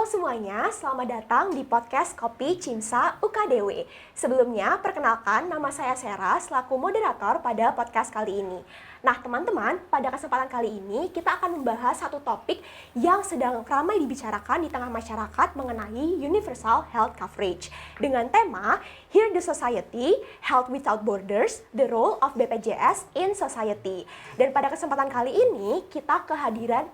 semuanya, selamat datang di podcast Kopi Cimsa UKDW. Sebelumnya, perkenalkan nama saya Sera selaku moderator pada podcast kali ini. Nah, teman-teman, pada kesempatan kali ini kita akan membahas satu topik yang sedang ramai dibicarakan di tengah masyarakat mengenai Universal Health Coverage dengan tema Hear the Society, Health Without Borders, The Role of BPJS in Society. Dan pada kesempatan kali ini kita kehadiran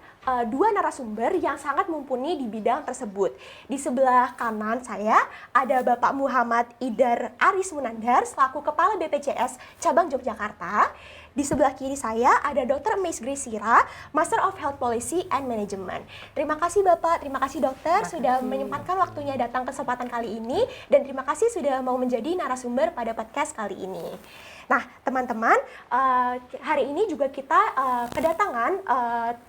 dua narasumber yang sangat mumpuni di bidang tersebut. Di sebelah kanan saya ada Bapak Muhammad Idar Aris Munandar selaku Kepala BPJS Cabang Yogyakarta. Di sebelah kiri saya ada Dr. Miss Grace Sira, Master of Health Policy and Management. Terima kasih Bapak, terima kasih Dokter sudah menyempatkan waktunya datang kesempatan kali ini dan terima kasih sudah mau menjadi narasumber pada podcast kali ini. Nah, teman-teman, hari ini juga kita kedatangan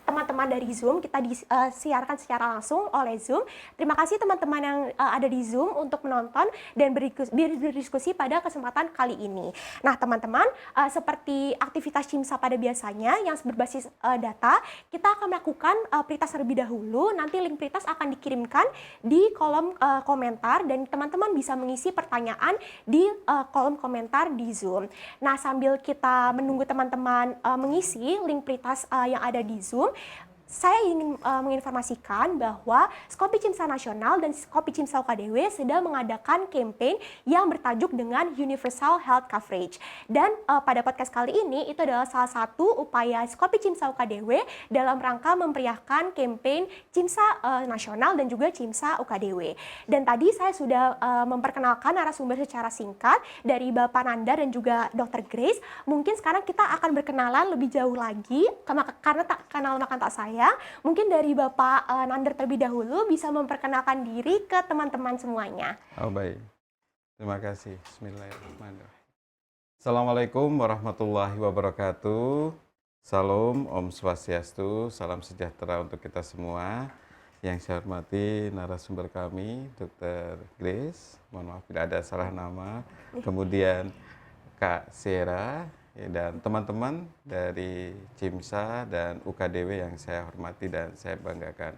teman-teman dari Zoom, kita disiarkan secara langsung oleh Zoom. Terima kasih teman-teman yang ada di Zoom untuk menonton dan berdiskusi pada kesempatan kali ini. Nah, teman-teman, seperti aktivitas Cimsa pada biasanya yang berbasis data, kita akan melakukan pritas terlebih dahulu, nanti link pritas akan dikirimkan di kolom komentar dan teman-teman bisa mengisi pertanyaan di kolom komentar di Zoom. Nah, sambil kita menunggu teman-teman mengisi link pritas yang ada di Zoom, saya ingin menginformasikan bahwa Skopi Cimsa Nasional dan Skopi Cimsa UKDW sedang mengadakan campaign yang bertajuk dengan Universal Health Coverage. Dan pada podcast kali ini itu adalah salah satu upaya Skopi Cimsa UKDW dalam rangka memeriahkan campaign Cimsa Nasional dan juga Cimsa UKDW. Dan tadi saya sudah memperkenalkan narasumber secara singkat dari Bapak Nandar dan juga Dr. Grace. Mungkin sekarang kita akan berkenalan lebih jauh lagi karena tak kenal maka tak sayang. Mungkin dari Bapak Nandar terlebih dahulu bisa memperkenalkan diri ke teman-teman semuanya. Oh baik, terima kasih. Bismillahirrahmanirrahim. Assalamualaikum warahmatullahi wabarakatuh. Salam, Om Swastiastu, salam sejahtera untuk kita semua. Yang saya hormati narasumber kami, Dr. Grace, mohon maaf bila ada salah nama. Kemudian Kak Sera, dan teman-teman dari Cimsa dan UKDW yang saya hormati dan saya banggakan.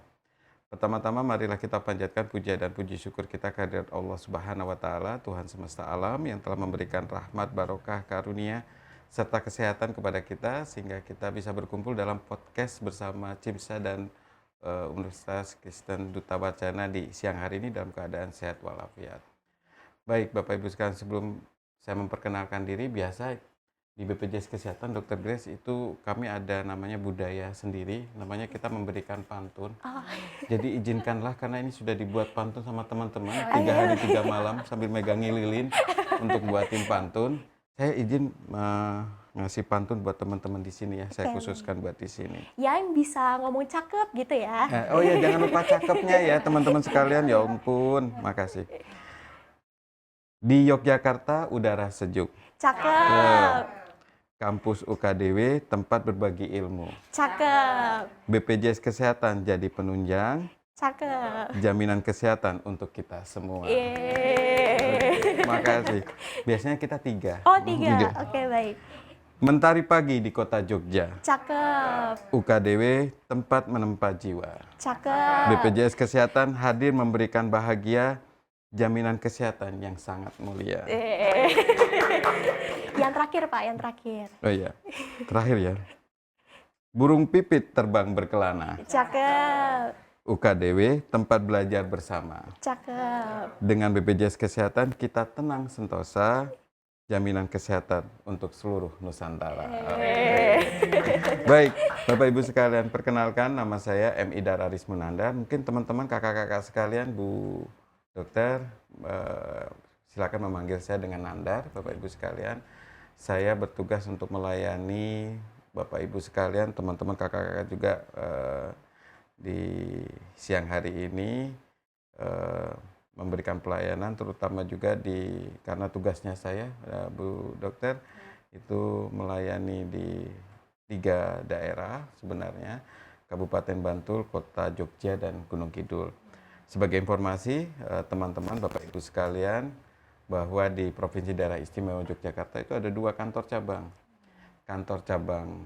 Pertama-tama marilah kita panjatkan puja dan puji syukur kita kehadirat Allah Subhanahu wa taala, Tuhan semesta alam yang telah memberikan rahmat, barokah, karunia serta kesehatan kepada kita sehingga kita bisa berkumpul dalam podcast bersama Cimsa dan Universitas Kristen Duta Wacana di siang hari ini dalam keadaan sehat walafiat. Baik, Bapak Ibu sekalian, sebelum saya memperkenalkan diri, biasa di BPJS Kesehatan, Dr. Grace, itu kami ada namanya budaya sendiri, namanya kita memberikan pantun. Jadi izinkanlah, karena ini sudah dibuat pantun sama teman-teman, 3 hari 3 malam sambil megangin lilin untuk buatin pantun. Saya izin ngasih pantun buat teman-teman di sini ya, saya khususkan buat di sini. Yang bisa ngomong cakep gitu ya. Oh ya, jangan lupa cakepnya ya teman-teman sekalian, ya ampun, makasih. Di Yogyakarta udara sejuk. Cakep. Kampus UKDW tempat berbagi ilmu. Cakep. BPJS Kesehatan jadi penunjang. Cakep. Jaminan kesehatan untuk kita semua. Makasih. Biasanya kita 3. Oh 3, oke baik. Mentari pagi di kota Jogja. Cakep. UKDW tempat menempa jiwa. Cakep. BPJS Kesehatan hadir memberikan bahagia, jaminan kesehatan yang sangat mulia. Yang terakhir Pak, yang terakhir. Oh iya, terakhir ya. Burung pipit terbang berkelana. Cakep. UKDW tempat belajar bersama. Cakep. Dengan BPJS Kesehatan kita tenang sentosa, jaminan kesehatan untuk seluruh Nusantara. Baik, Bapak Ibu sekalian, perkenalkan nama saya M. Idar Aris Munandar. Mungkin teman-teman kakak-kakak sekalian, Bu Dokter, silakan memanggil saya dengan Nandar, Bapak Ibu sekalian. Saya bertugas untuk melayani Bapak Ibu sekalian, teman-teman kakak-kakak juga di siang hari ini memberikan pelayanan, terutama juga karena tugasnya saya, Bu Dokter, itu melayani di 3 daerah sebenarnya, Kabupaten Bantul, Kota Jogja, dan Gunung Kidul. Sebagai informasi, teman-teman, Bapak Ibu sekalian, bahwa di Provinsi Daerah Istimewa Yogyakarta itu ada 2 kantor cabang. Kantor cabang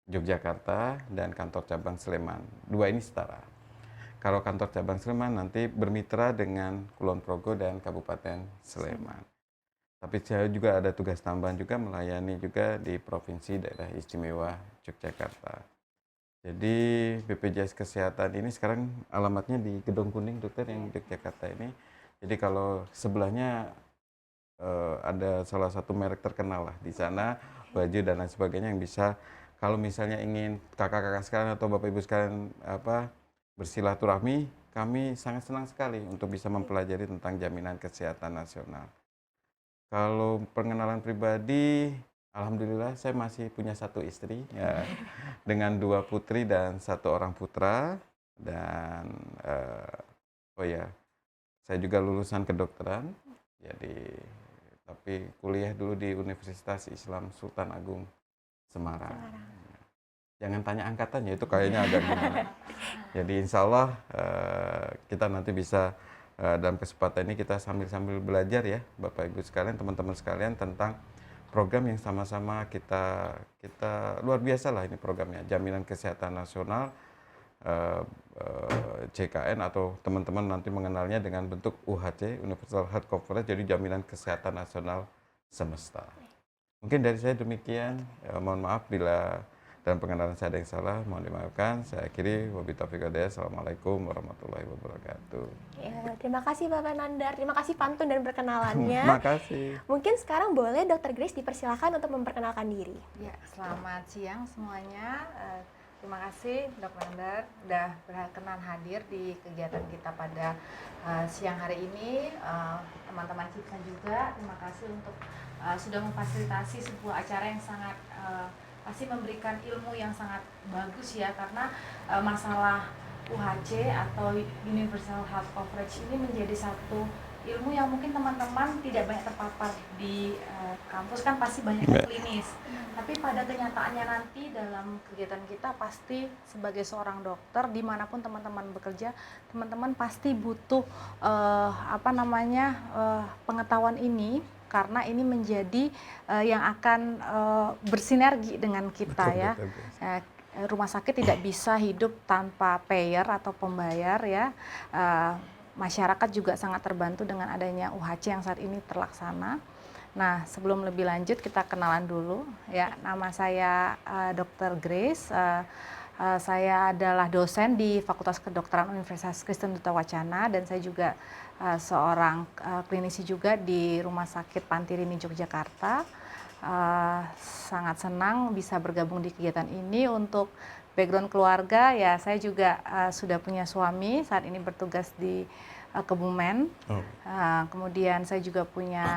Yogyakarta dan kantor cabang Sleman. 2 ini setara. Kalau kantor cabang Sleman nanti bermitra dengan Kulon Progo dan Kabupaten Sleman. Tapi saya juga ada tugas tambahan juga melayani juga di Provinsi Daerah Istimewa Yogyakarta. Jadi BPJS Kesehatan ini sekarang alamatnya di Gedung Kuning dokter yang Yogyakarta ini. Jadi kalau sebelahnya ada salah satu merek terkenal lah di sana, baju dan lain sebagainya yang bisa kalau misalnya ingin kakak-kakak sekalian atau bapak ibu sekalian bersilaturahmi, kami sangat senang sekali untuk bisa mempelajari tentang jaminan kesehatan nasional. Kalau pengenalan pribadi, alhamdulillah saya masih punya satu istri ya, dengan 2 putri dan 1 orang putra, dan oh ya, saya juga lulusan kedokteran. Jadi tapi kuliah dulu di Universitas Islam Sultan Agung Semarang. Jangan tanya angkatannya, itu kayaknya agak gimana. Jadi insya Allah kita nanti bisa dalam kesempatan ini kita sambil-sambil belajar ya Bapak Ibu sekalian, teman-teman sekalian tentang program yang sama-sama kita luar biasa lah ini programnya, Jaminan Kesehatan Nasional JKN atau teman-teman nanti mengenalnya dengan bentuk UHC, Universal Health Coverage, jadi Jaminan Kesehatan Nasional Semesta. Mungkin dari saya demikian, mohon maaf bila dalam pengenalan saya ada yang salah, mohon dimaafkan. Saya akhiri, wabillahi taufiq wal hidayah. Assalamualaikum warahmatullahi wabarakatuh. Ya, terima kasih Bapak Nandar, terima kasih pantun dan perkenalannya. Makasih. Mungkin sekarang boleh Dr. Grace dipersilakan untuk memperkenalkan diri. Ya, selamat siang semuanya. Terima kasih Dr. Nandar sudah berkenan hadir di kegiatan kita pada siang hari ini. Teman-teman Cipsa juga, terima kasih untuk sudah memfasilitasi sebuah acara yang sangat pasti memberikan ilmu yang sangat bagus ya, karena masalah UHC atau Universal Health Coverage ini menjadi satu ilmu yang mungkin teman-teman tidak banyak terpapar di kampus, kan pasti banyak klinis. Tapi pada kenyataannya nanti dalam kegiatan kita pasti sebagai seorang dokter dimanapun teman-teman bekerja, teman-teman pasti butuh pengetahuan ini, karena ini menjadi yang akan bersinergi dengan kita ya. Rumah sakit tidak bisa hidup tanpa payer atau pembayar ya. Masyarakat juga sangat terbantu dengan adanya UHC yang saat ini terlaksana. Nah, sebelum lebih lanjut kita kenalan dulu ya. Nama saya Dr. Grace. Saya adalah dosen di Fakultas Kedokteran Universitas Kristen Duta Wacana, dan saya juga seorang klinisi juga di Rumah Sakit Pantirini Yogyakarta. Sangat senang bisa bergabung di kegiatan ini. Untuk background keluarga ya, saya juga sudah punya suami, saat ini bertugas di Kebumen. Kemudian saya juga punya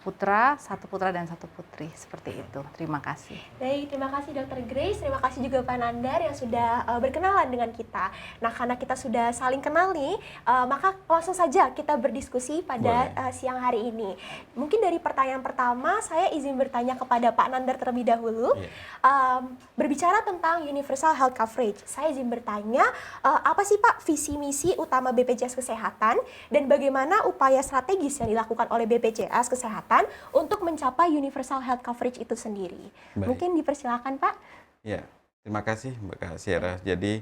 putra, 1 putra dan 1 putri, seperti itu. Terima kasih. Baik, terima kasih Dr. Grace, terima kasih juga Pak Nandar yang sudah berkenalan dengan kita. Nah, karena kita sudah saling kenal nih, maka langsung saja kita berdiskusi pada siang hari ini. Mungkin dari pertanyaan pertama, saya izin bertanya kepada Pak Nandar terlebih dahulu. Berbicara tentang Universal Health Coverage, saya izin bertanya, apa sih Pak visi misi utama BPJS Kesehatan dan bagaimana upaya strategis yang dilakukan oleh BPJS Kesehatan untuk mencapai Universal Health Coverage itu sendiri? Baik. Mungkin dipersilakan Pak. Ya, terima kasih Mbak Sierra. Jadi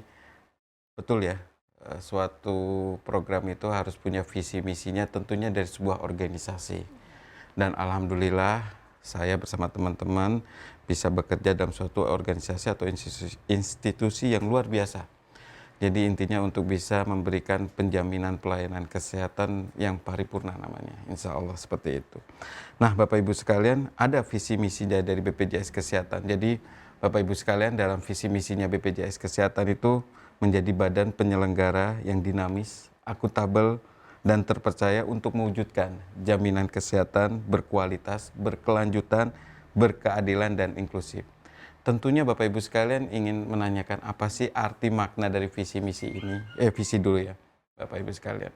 betul ya, suatu program itu harus punya visi misinya tentunya dari sebuah organisasi. Dan alhamdulillah saya bersama teman-teman bisa bekerja dalam suatu organisasi atau institusi yang luar biasa. Jadi intinya untuk bisa memberikan penjaminan pelayanan kesehatan yang paripurna namanya, insya Allah seperti itu. Nah Bapak Ibu sekalian, ada visi misi dari BPJS Kesehatan. Jadi Bapak Ibu sekalian, dalam visi misinya BPJS Kesehatan itu menjadi badan penyelenggara yang dinamis, akuntabel, dan terpercaya untuk mewujudkan jaminan kesehatan berkualitas, berkelanjutan, berkeadilan, dan inklusif. Tentunya Bapak Ibu sekalian ingin menanyakan apa sih arti makna dari visi misi ini? Visi dulu ya Bapak Ibu sekalian.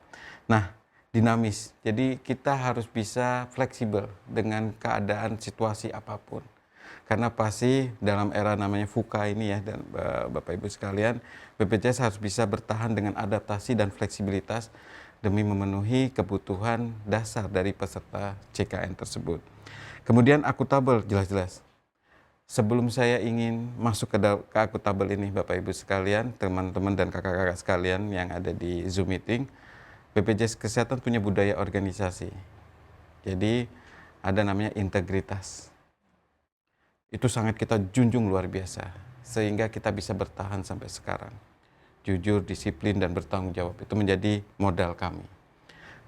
Nah, dinamis. Jadi kita harus bisa fleksibel dengan keadaan situasi apapun. Karena pasti dalam era namanya VUCA ini ya, dan Bapak Ibu sekalian, BPJS harus bisa bertahan dengan adaptasi dan fleksibilitas demi memenuhi kebutuhan dasar dari peserta CKN tersebut. Kemudian akuntabel, jelas-jelas. sebelum saya ingin masuk ke akuntabel ini, Bapak Ibu sekalian, teman-teman dan kakak-kakak sekalian yang ada di Zoom meeting, BPJS Kesehatan punya budaya organisasi. Jadi ada namanya integritas. Itu sangat kita junjung luar biasa, sehingga kita bisa bertahan sampai sekarang. Jujur, disiplin, dan bertanggung jawab, itu menjadi modal kami.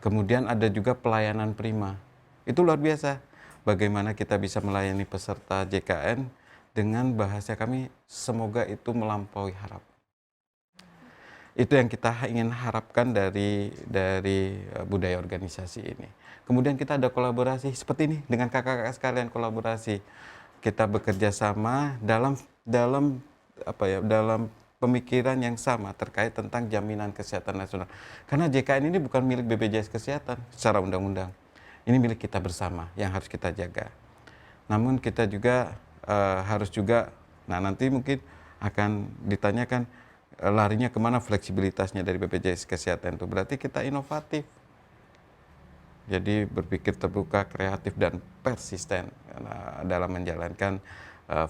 Kemudian ada juga pelayanan prima. Itu luar biasa. Bagaimana kita bisa melayani peserta JKN dengan bahasa kami, semoga itu melampaui harapan. Itu yang kita ingin harapkan dari budaya organisasi ini. Kemudian kita ada kolaborasi seperti ini dengan kakak-kakak sekalian, kolaborasi. Kita bekerja sama dalam pemikiran yang sama terkait tentang jaminan kesehatan nasional. Karena JKN ini bukan milik BPJS Kesehatan secara undang-undang. Ini milik kita bersama yang harus kita jaga. Namun kita juga harus juga, nanti mungkin akan ditanyakan larinya kemana fleksibilitasnya dari BPJS Kesehatan itu. Berarti kita inovatif. Jadi berpikir terbuka, kreatif, dan persisten dalam menjalankan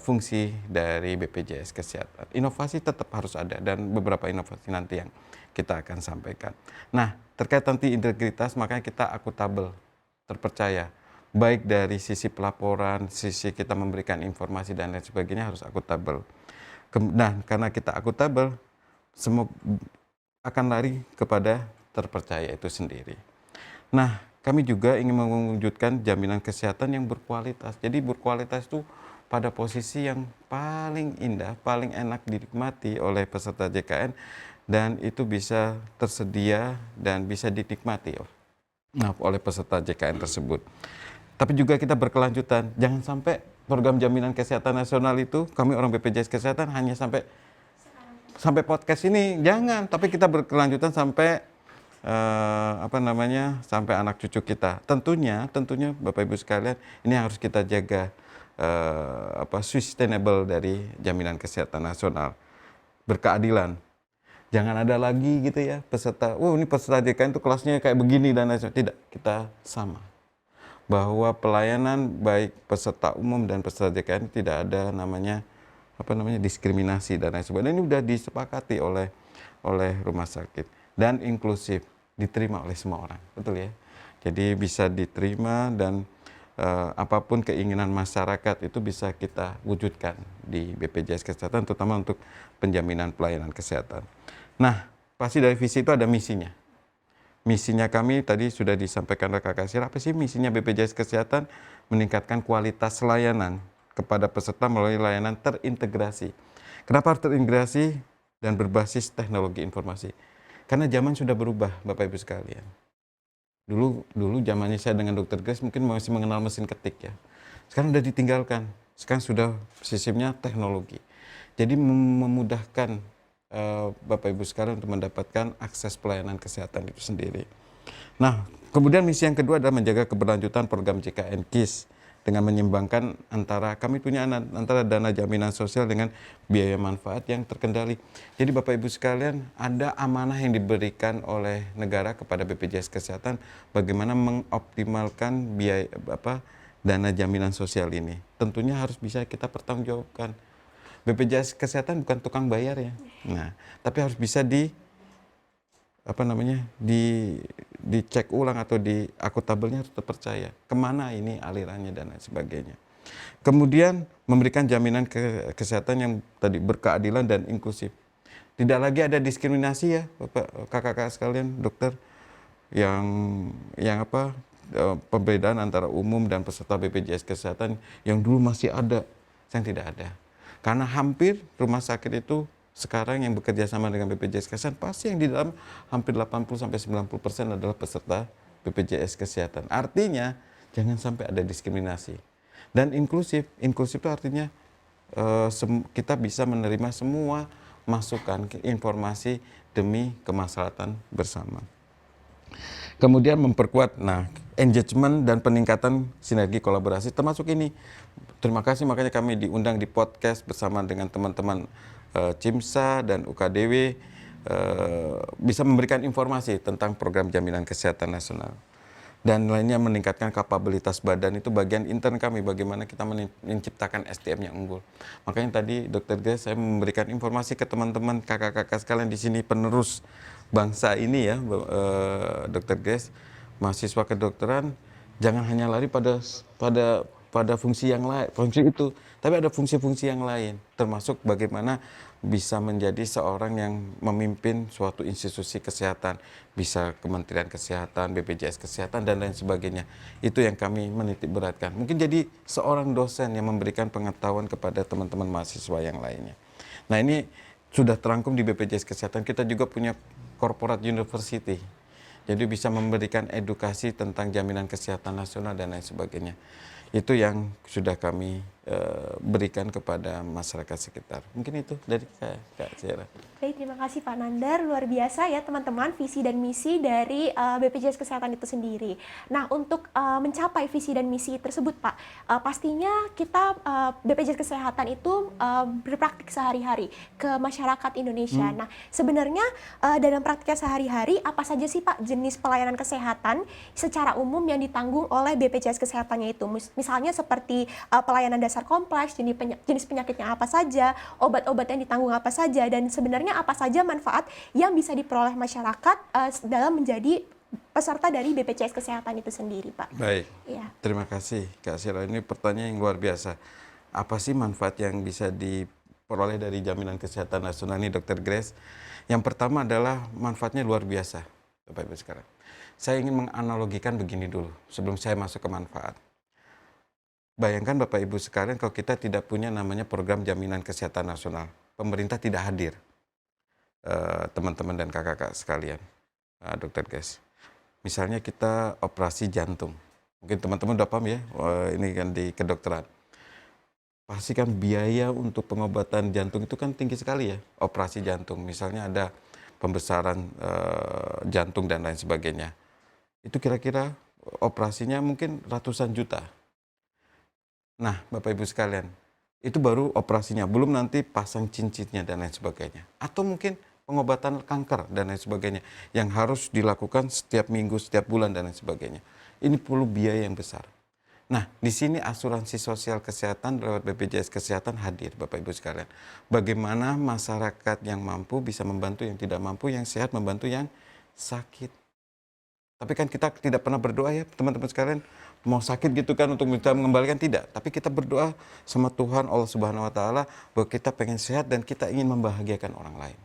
fungsi dari BPJS Kesehatan. Inovasi tetap harus ada dan beberapa inovasi nanti yang kita akan sampaikan. Nah, terkait nanti integritas, makanya kita akuntabel, terpercaya. Baik dari sisi pelaporan, sisi kita memberikan informasi dan lain sebagainya harus akuntabel. Nah, karena kita akuntabel, semua akan lari kepada terpercaya itu sendiri. Nah, kami juga ingin mewujudkan jaminan kesehatan yang berkualitas. Jadi berkualitas itu pada posisi yang paling indah, paling enak dinikmati oleh peserta JKN, dan itu bisa tersedia dan bisa dinikmati oleh peserta JKN tersebut. Tapi juga kita berkelanjutan, jangan sampai program jaminan kesehatan nasional itu, kami orang BPJS Kesehatan hanya sampai podcast ini, jangan, tapi kita berkelanjutan sampai sampai anak cucu kita. Tentunya Bapak Ibu sekalian, ini harus kita jaga sustainable dari jaminan kesehatan nasional, berkeadilan. Jangan ada lagi gitu ya peserta, ini peserta JKN itu kelasnya kayak begini dan lain sebagainya. Tidak, kita sama. Bahwa pelayanan baik peserta umum dan peserta JKN tidak ada namanya diskriminasi dan lain sebagainya. Ini sudah disepakati oleh rumah sakit, dan inklusif, diterima oleh semua orang, betul ya. Jadi bisa diterima dan apapun keinginan masyarakat itu bisa kita wujudkan di BPJS Kesehatan, terutama untuk penjaminan pelayanan kesehatan. Nah, pasti dari visi itu ada misinya. Misinya kami tadi sudah disampaikan Kakak Kasir, apa sih misinya BPJS Kesehatan? Meningkatkan kualitas layanan kepada peserta melalui layanan terintegrasi. Kenapa terintegrasi dan berbasis teknologi informasi? Karena zaman sudah berubah, Bapak Ibu sekalian. Dulu zamannya saya dengan Dr. Grace mungkin masih mengenal mesin ketik ya. Sekarang sudah ditinggalkan. Sekarang sudah sistemnya teknologi. Jadi memudahkan Bapak Ibu sekalian untuk mendapatkan akses pelayanan kesehatan itu sendiri. Nah, kemudian misi yang kedua adalah menjaga keberlanjutan program JKN KIS dengan menyeimbangkan kami punya antara dana jaminan sosial dengan biaya manfaat yang terkendali. Jadi Bapak Ibu sekalian, ada amanah yang diberikan oleh negara kepada BPJS Kesehatan bagaimana mengoptimalkan biaya dana jaminan sosial ini. Tentunya harus bisa kita pertanggungjawabkan. BPJS Kesehatan bukan tukang bayar ya. Nah, tapi harus bisa dicek ulang atau di akuntabelnya harus terpercaya. Kemana ini alirannya dan lain sebagainya. Kemudian memberikan jaminan kesehatan yang tadi berkeadilan dan inklusif. Tidak lagi ada diskriminasi ya, Bapak, kakak-kakak sekalian, dokter, yang perbedaan antara umum dan peserta BPJS Kesehatan yang dulu masih ada, sekarang tidak ada. Karena hampir rumah sakit itu sekarang yang bekerja sama dengan BPJS Kesehatan, pasti yang di dalam hampir 80-90% adalah peserta BPJS Kesehatan. Artinya, jangan sampai ada diskriminasi. Dan inklusif itu artinya kita bisa menerima semua masukan, informasi demi kemaslahatan bersama. Kemudian memperkuat engagement dan peningkatan sinergi kolaborasi termasuk ini. Terima kasih, makanya kami diundang di podcast bersama dengan teman-teman CIMSA dan UKDW bisa memberikan informasi tentang program jaminan kesehatan nasional. dan lainnya meningkatkan kapabilitas badan. Itu bagian intern kami, bagaimana kita menciptakan SDM yang unggul. Makanya tadi Dr. Grace saya memberikan informasi ke teman-teman kakak-kakak sekalian di sini, penerus bangsa ini ya, Dr. Grace, mahasiswa kedokteran, jangan hanya lari pada fungsi yang lain, fungsi itu, tapi ada fungsi-fungsi yang lain, termasuk bagaimana bisa menjadi seorang yang memimpin suatu institusi kesehatan, bisa Kementerian Kesehatan, BPJS Kesehatan, dan lain sebagainya. Itu yang kami menitik beratkan. Mungkin jadi seorang dosen yang memberikan pengetahuan kepada teman-teman mahasiswa yang lainnya. Nah, ini sudah terangkum di BPJS Kesehatan. Kita juga punya corporate university. Jadi bisa memberikan edukasi tentang jaminan kesehatan nasional dan lain sebagainya. Itu yang sudah kami berikan kepada masyarakat sekitar. Mungkin itu dari Kak Sierra. Baik, terima kasih Pak Nandar. Luar biasa ya teman-teman visi dan misi dari BPJS Kesehatan itu sendiri. Nah, untuk mencapai visi dan misi tersebut Pak, pastinya kita BPJS Kesehatan itu berpraktik sehari-hari ke masyarakat Indonesia. Nah, sebenarnya dalam praktiknya sehari-hari apa saja sih Pak jenis pelayanan kesehatan secara umum yang ditanggung oleh BPJS Kesehatannya itu? Misalnya seperti pelayanan dasar kompleks, jenis penyakitnya apa saja, obat-obat yang ditanggung apa saja, dan sebenarnya apa saja manfaat yang bisa diperoleh masyarakat dalam menjadi peserta dari BPJS Kesehatan itu sendiri, Pak. Baik, Ya. terima kasih Kak Sierra. Ini pertanyaan yang luar biasa. Apa sih manfaat yang bisa diperoleh dari jaminan kesehatan nasional ini, Dr. Grace? Yang pertama adalah manfaatnya luar biasa, Bapak Ibu sekarang. Saya ingin menganalogikan begini dulu, sebelum saya masuk ke manfaat. Bayangkan Bapak Ibu sekalian kalau kita tidak punya namanya program jaminan kesehatan nasional. Pemerintah tidak hadir, teman-teman dan kakak-kakak sekalian, Dr. Grace. Misalnya kita operasi jantung. Mungkin teman-teman udah paham ya, ini kan di kedokteran. Pasti kan biaya untuk pengobatan jantung itu kan tinggi sekali ya, operasi jantung. Misalnya ada pembesaran jantung dan lain sebagainya. Itu kira-kira operasinya mungkin ratusan juta. Nah, Bapak Ibu sekalian, itu baru operasinya, belum nanti pasang cincinnya dan lain sebagainya. Atau mungkin pengobatan kanker dan lain sebagainya, yang harus dilakukan setiap minggu, setiap bulan dan lain sebagainya. Ini perlu biaya yang besar. Nah, di sini asuransi sosial kesehatan lewat BPJS Kesehatan hadir, Bapak Ibu sekalian. Bagaimana masyarakat yang mampu bisa membantu yang tidak mampu, yang sehat membantu yang sakit. Tapi kan kita tidak pernah berdoa ya, teman-teman sekalian, mau sakit gitu kan untuk bisa mengembalikan, tidak. Tapi kita berdoa sama Tuhan Allah Subhanahu wa taala bahwa kita pengen sehat dan kita ingin membahagiakan orang lain.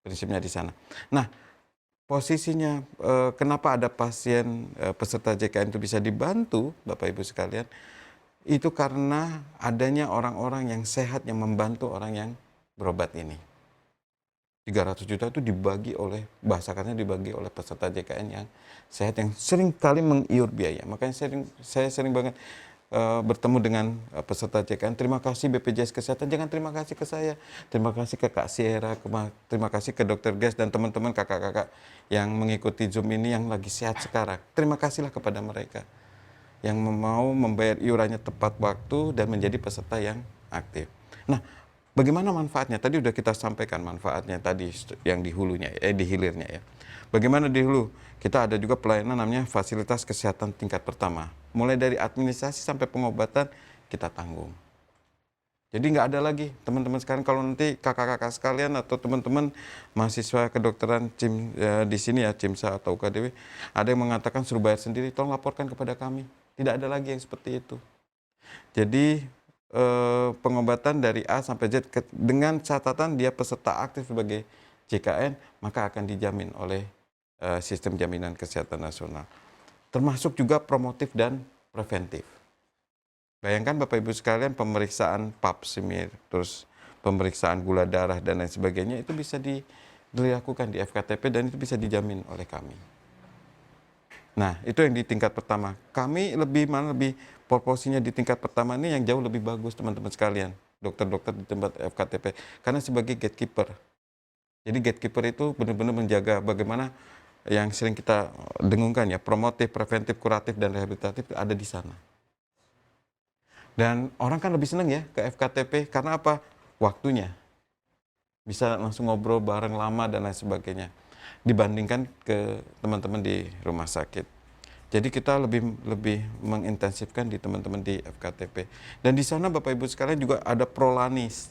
Prinsipnya di sana. Nah, posisinya kenapa ada pasien peserta JKN itu bisa dibantu, Bapak Ibu sekalian, itu karena adanya orang-orang yang sehat yang membantu orang yang berobat ini. 300 juta itu dibagi oleh, bahasakannya dibagi oleh peserta JKN yang sehat, yang sering kali mengiur biaya. Makanya saya sering banget bertemu dengan peserta JKN, terima kasih BPJS Kesehatan, jangan terima kasih ke saya, terima kasih ke Kak Sierra, terima kasih ke Dr. Grace dan teman-teman kakak-kakak yang mengikuti Zoom ini yang lagi sehat sekarang. Terima kasihlah kepada mereka yang mau membayar iurannya tepat waktu dan menjadi peserta yang aktif. Nah, bagaimana manfaatnya? Tadi udah kita sampaikan manfaatnya tadi yang di hulunya, di hilirnya ya. Bagaimana di hulu? Kita ada juga pelayanan namanya fasilitas kesehatan tingkat pertama. Mulai dari administrasi sampai pengobatan kita tanggung. Jadi nggak ada lagi teman-teman sekalian, kalau nanti kakak-kakak sekalian atau teman-teman mahasiswa kedokteran di sini ya, CIMSA atau UKDW, ada yang mengatakan suruh bayar sendiri, tolong laporkan kepada kami. Tidak ada lagi yang seperti itu. Jadi pengobatan dari A sampai Z dengan catatan dia peserta aktif sebagai JKN, maka akan dijamin oleh sistem jaminan kesehatan nasional. Termasuk juga promotif dan preventif. Bayangkan Bapak Ibu sekalian, pemeriksaan pap smear, terus pemeriksaan gula darah dan lain sebagainya itu bisa dilakukan di FKTP dan itu bisa dijamin oleh kami. Nah, itu yang di tingkat pertama. Kami lebih proporsinya di tingkat pertama ini yang jauh lebih bagus teman-teman sekalian, dokter-dokter di tempat FKTP, karena sebagai gatekeeper. Jadi gatekeeper itu benar-benar menjaga bagaimana yang sering kita dengungkan ya, promotif, preventif, kuratif, dan rehabilitatif ada di sana. Dan orang kan lebih senang ya ke FKTP, karena apa? Waktunya. Bisa langsung ngobrol bareng lama dan lain sebagainya. Dibandingkan ke teman-teman di rumah sakit. Jadi kita lebih mengintensifkan di teman-teman di FKTP. Dan di sana Bapak Ibu sekalian juga ada Prolanis.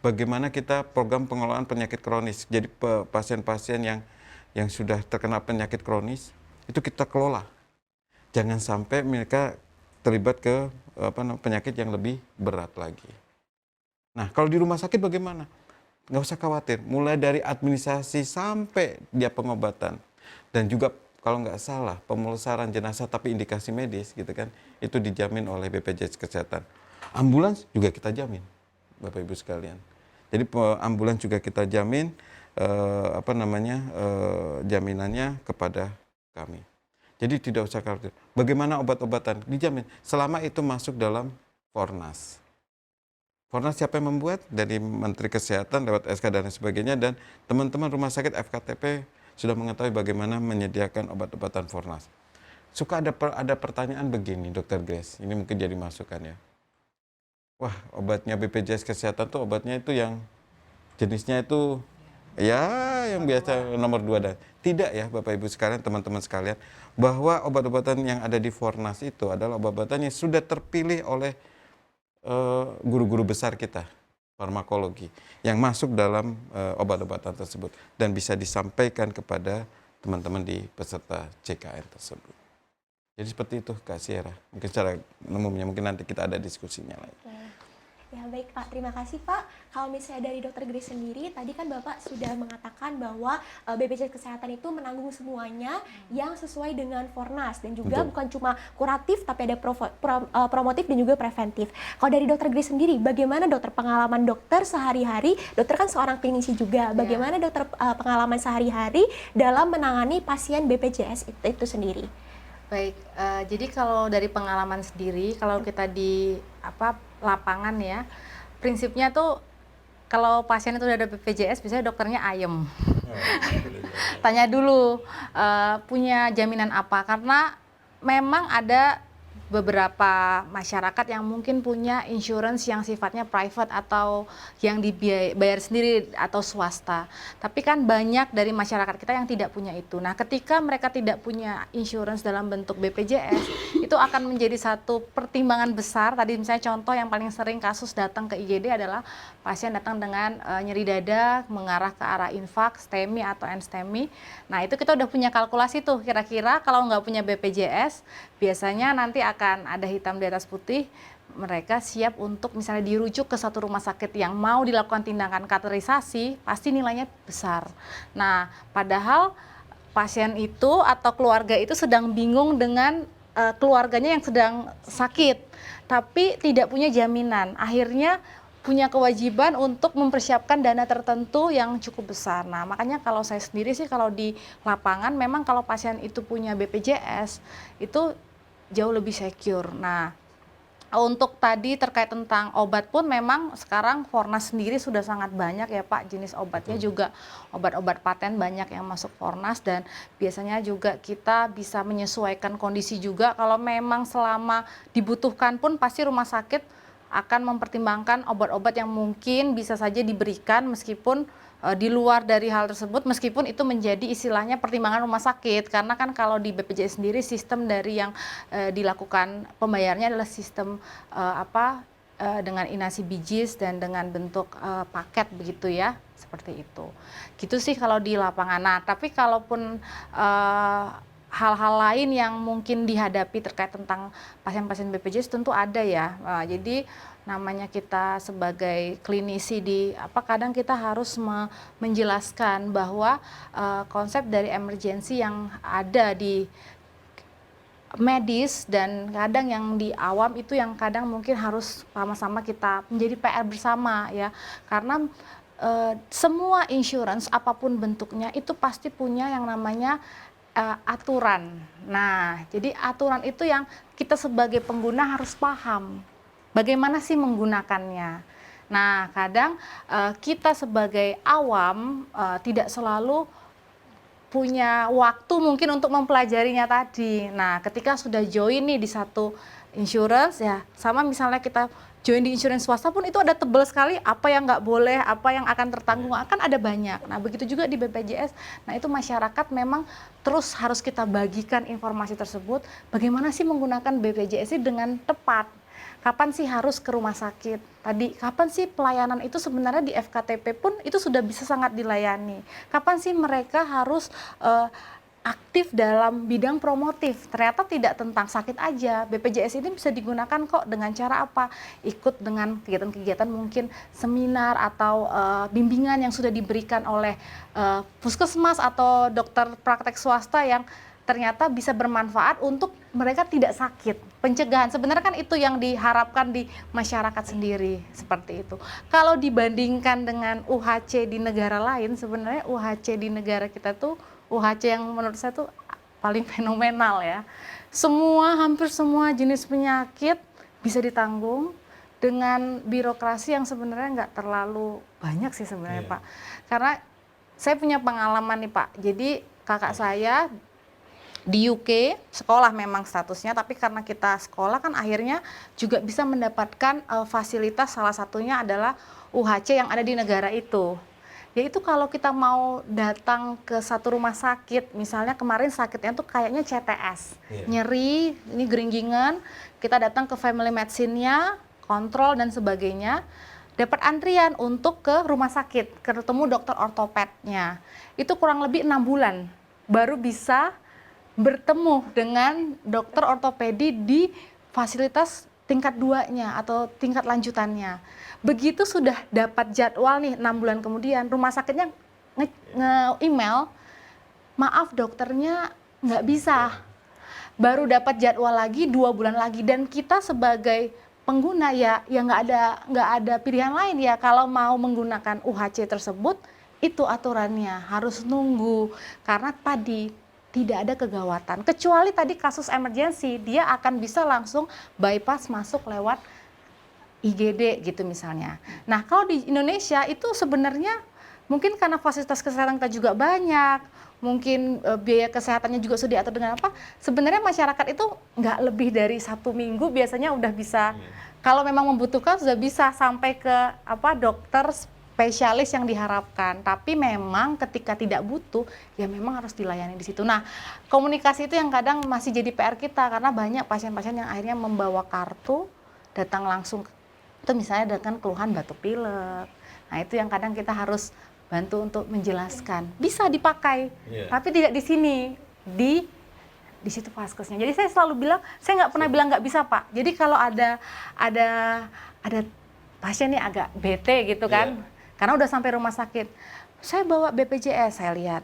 Bagaimana kita program pengelolaan penyakit kronis. Jadi pasien-pasien yang sudah terkena penyakit kronis itu kita kelola. Jangan sampai mereka terlibat ke penyakit yang lebih berat lagi. Nah, kalau di rumah sakit bagaimana? Nggak usah khawatir, mulai dari administrasi sampai dia pengobatan. Dan juga kalau nggak salah, pemulasaran jenazah tapi indikasi medis gitu kan, itu dijamin oleh BPJS Kesehatan. Ambulans juga kita jamin, Bapak Ibu sekalian. Jadi ambulans juga kita jamin, jaminannya kepada kami. Jadi tidak usah khawatir. Bagaimana obat-obatan? Dijamin, selama itu masuk dalam Fornas. Fornas siapa yang membuat? Dari Menteri Kesehatan lewat SK dan sebagainya, dan teman-teman rumah sakit FKTP sudah mengetahui bagaimana menyediakan obat-obatan Fornas. Suka ada pertanyaan begini, Dr. Grace, ini mungkin jadi masukan ya. Wah, obatnya BPJS Kesehatan tuh obatnya itu yang jenisnya itu ya yang biasa nomor 2 dan tidak ya Bapak Ibu sekalian, teman-teman sekalian, bahwa obat-obatan yang ada di Fornas itu adalah obat-obatan yang sudah terpilih oleh guru-guru besar kita farmakologi yang masuk dalam obat-obatan tersebut dan bisa disampaikan kepada teman-teman di peserta CKN tersebut. Jadi seperti itu Kak Sierra. Mungkin secara umumnya mungkin nanti kita ada diskusinya lagi. Ya baik Pak, terima kasih Pak. Kalau misalnya dari Dr. Grace sendiri, tadi kan Bapak sudah mengatakan bahwa BPJS Kesehatan itu menanggung semuanya yang sesuai dengan Fornas dan juga bukan cuma kuratif tapi ada promotif dan juga preventif. Kalau dari Dr. Grace sendiri, bagaimana dokter pengalaman dokter sehari-hari? Dokter kan seorang klinisi juga. Bagaimana dokter pengalaman sehari-hari dalam menangani pasien BPJS itu sendiri? Baik, jadi kalau dari pengalaman sendiri, kalau kita di lapangan ya, prinsipnya tuh kalau pasien itu udah ada BPJS, biasanya dokternya ayem. Tanya dulu, punya jaminan apa? Karena memang ada beberapa masyarakat yang mungkin punya insurance yang sifatnya private atau yang dibayar sendiri atau swasta. Tapi kan banyak dari masyarakat kita yang tidak punya itu. Nah, ketika mereka tidak punya insurance dalam bentuk BPJS, itu akan menjadi satu pertimbangan besar. Tadi misalnya contoh yang paling sering kasus datang ke IGD adalah pasien datang dengan nyeri dada mengarah ke arah infak, STEMI atau NSTEMI. Nah, itu kita udah punya kalkulasi tuh, kira-kira kalau nggak punya BPJS, biasanya nanti akan ada hitam di atas putih, mereka siap untuk misalnya dirujuk ke satu rumah sakit yang mau dilakukan tindakan kateterisasi, pasti nilainya besar. Nah, padahal pasien itu atau keluarga itu sedang bingung dengan keluarganya yang sedang sakit, tapi tidak punya jaminan. Akhirnya punya kewajiban untuk mempersiapkan dana tertentu yang cukup besar. Nah, makanya kalau saya sendiri sih kalau di lapangan memang kalau pasien itu punya BPJS itu jauh lebih secure. Nah, untuk tadi terkait tentang obat pun memang sekarang Fornas sendiri sudah sangat banyak ya Pak, jenis obatnya juga obat-obat paten banyak yang masuk Fornas, dan biasanya juga kita bisa menyesuaikan kondisi juga. Kalau memang selama dibutuhkan pun pasti rumah sakit akan mempertimbangkan obat-obat yang mungkin bisa saja diberikan meskipun di luar dari hal tersebut, meskipun itu menjadi istilahnya pertimbangan rumah sakit, karena kan kalau di BPJS sendiri sistem dari yang dilakukan pembayarnya adalah sistem dengan inasi bijis dan dengan bentuk paket begitu ya, seperti itu. Gitu sih kalau di lapangan. Nah, tapi kalaupun hal-hal lain yang mungkin dihadapi terkait tentang pasien-pasien BPJS tentu ada ya. Jadi namanya kita sebagai klinisi kadang kita harus menjelaskan bahwa konsep dari emergensi yang ada di medis dan kadang yang di awam itu yang kadang mungkin harus sama-sama kita menjadi PR bersama ya, karena semua insurance apapun bentuknya itu pasti punya yang namanya aturan. Nah, jadi aturan itu yang kita sebagai pengguna harus paham bagaimana sih menggunakannya. Nah, kadang kita sebagai awam tidak selalu punya waktu mungkin untuk mempelajarinya tadi. Nah, ketika sudah join nih di satu insurance ya, sama misalnya kita join di insurance swasta pun itu ada tebal sekali apa yang nggak boleh, apa yang akan tertanggung, akan ada banyak. Nah, begitu juga di BPJS. Nah, itu masyarakat memang terus harus kita bagikan informasi tersebut, bagaimana sih menggunakan BPJS ini dengan tepat. Kapan sih harus ke rumah sakit? Tadi, kapan sih pelayanan itu sebenarnya di FKTP pun itu sudah bisa sangat dilayani. Kapan sih mereka harus aktif dalam bidang promotif? Ternyata tidak tentang sakit aja. BPJS ini bisa digunakan kok dengan cara apa? Ikut dengan kegiatan-kegiatan mungkin seminar atau bimbingan yang sudah diberikan oleh puskesmas atau dokter praktek swasta yang ternyata bisa bermanfaat untuk mereka tidak sakit. Pencegahan sebenarnya kan itu yang diharapkan di masyarakat sendiri, seperti itu. Kalau dibandingkan dengan UHC di negara lain, sebenarnya UHC di negara kita tuh UHC yang menurut saya tuh paling fenomenal ya. Hampir semua jenis penyakit bisa ditanggung dengan birokrasi yang sebenarnya nggak terlalu banyak sih sebenarnya Pak. Karena saya punya pengalaman nih Pak, jadi kakak saya di UK, sekolah memang statusnya, tapi karena kita sekolah kan akhirnya juga bisa mendapatkan fasilitas, salah satunya adalah UHC yang ada di negara itu. Yaitu kalau kita mau datang ke satu rumah sakit, misalnya kemarin sakitnya tuh kayaknya CTS, nyeri, ini geringgingan, kita datang ke family medicine-nya, kontrol dan sebagainya, dapat antrian untuk ke rumah sakit, ketemu dokter ortopednya. Itu kurang lebih 6 bulan baru bisa bertemu dengan dokter ortopedi di fasilitas tingkat 2-nya atau tingkat lanjutannya. Begitu sudah dapat jadwal nih 6 bulan kemudian, rumah sakitnya nge-email, maaf dokternya nggak bisa. Baru dapat jadwal lagi 2 bulan lagi, dan kita sebagai pengguna ya nggak ada pilihan lain ya, kalau mau menggunakan UHC tersebut itu aturannya harus nunggu, karena tadi tidak ada kegawatan. Kecuali tadi kasus emergensi, dia akan bisa langsung bypass masuk lewat IGD gitu misalnya. Nah, kalau di Indonesia itu sebenarnya mungkin karena fasilitas kesehatan kita juga banyak, mungkin biaya kesehatannya juga sudah diatur dengan apa, sebenarnya masyarakat itu nggak lebih dari 1 minggu biasanya udah bisa, kalau memang membutuhkan sudah bisa sampai ke dokter spesialis yang diharapkan. Tapi memang ketika tidak butuh, ya memang harus dilayani di situ. Nah, komunikasi itu yang kadang masih jadi PR kita, karena banyak pasien-pasien yang akhirnya membawa kartu, datang langsung, itu misalnya dengan keluhan batuk pilek. Nah, itu yang kadang kita harus bantu untuk menjelaskan. Bisa dipakai, tapi tidak di sini, di situ vaskesnya. Jadi saya selalu bilang, saya nggak pernah bilang nggak bisa Pak. Jadi kalau ada pasien nih agak bete gitu kan, karena udah sampai rumah sakit, saya bawa BPJS, saya lihat,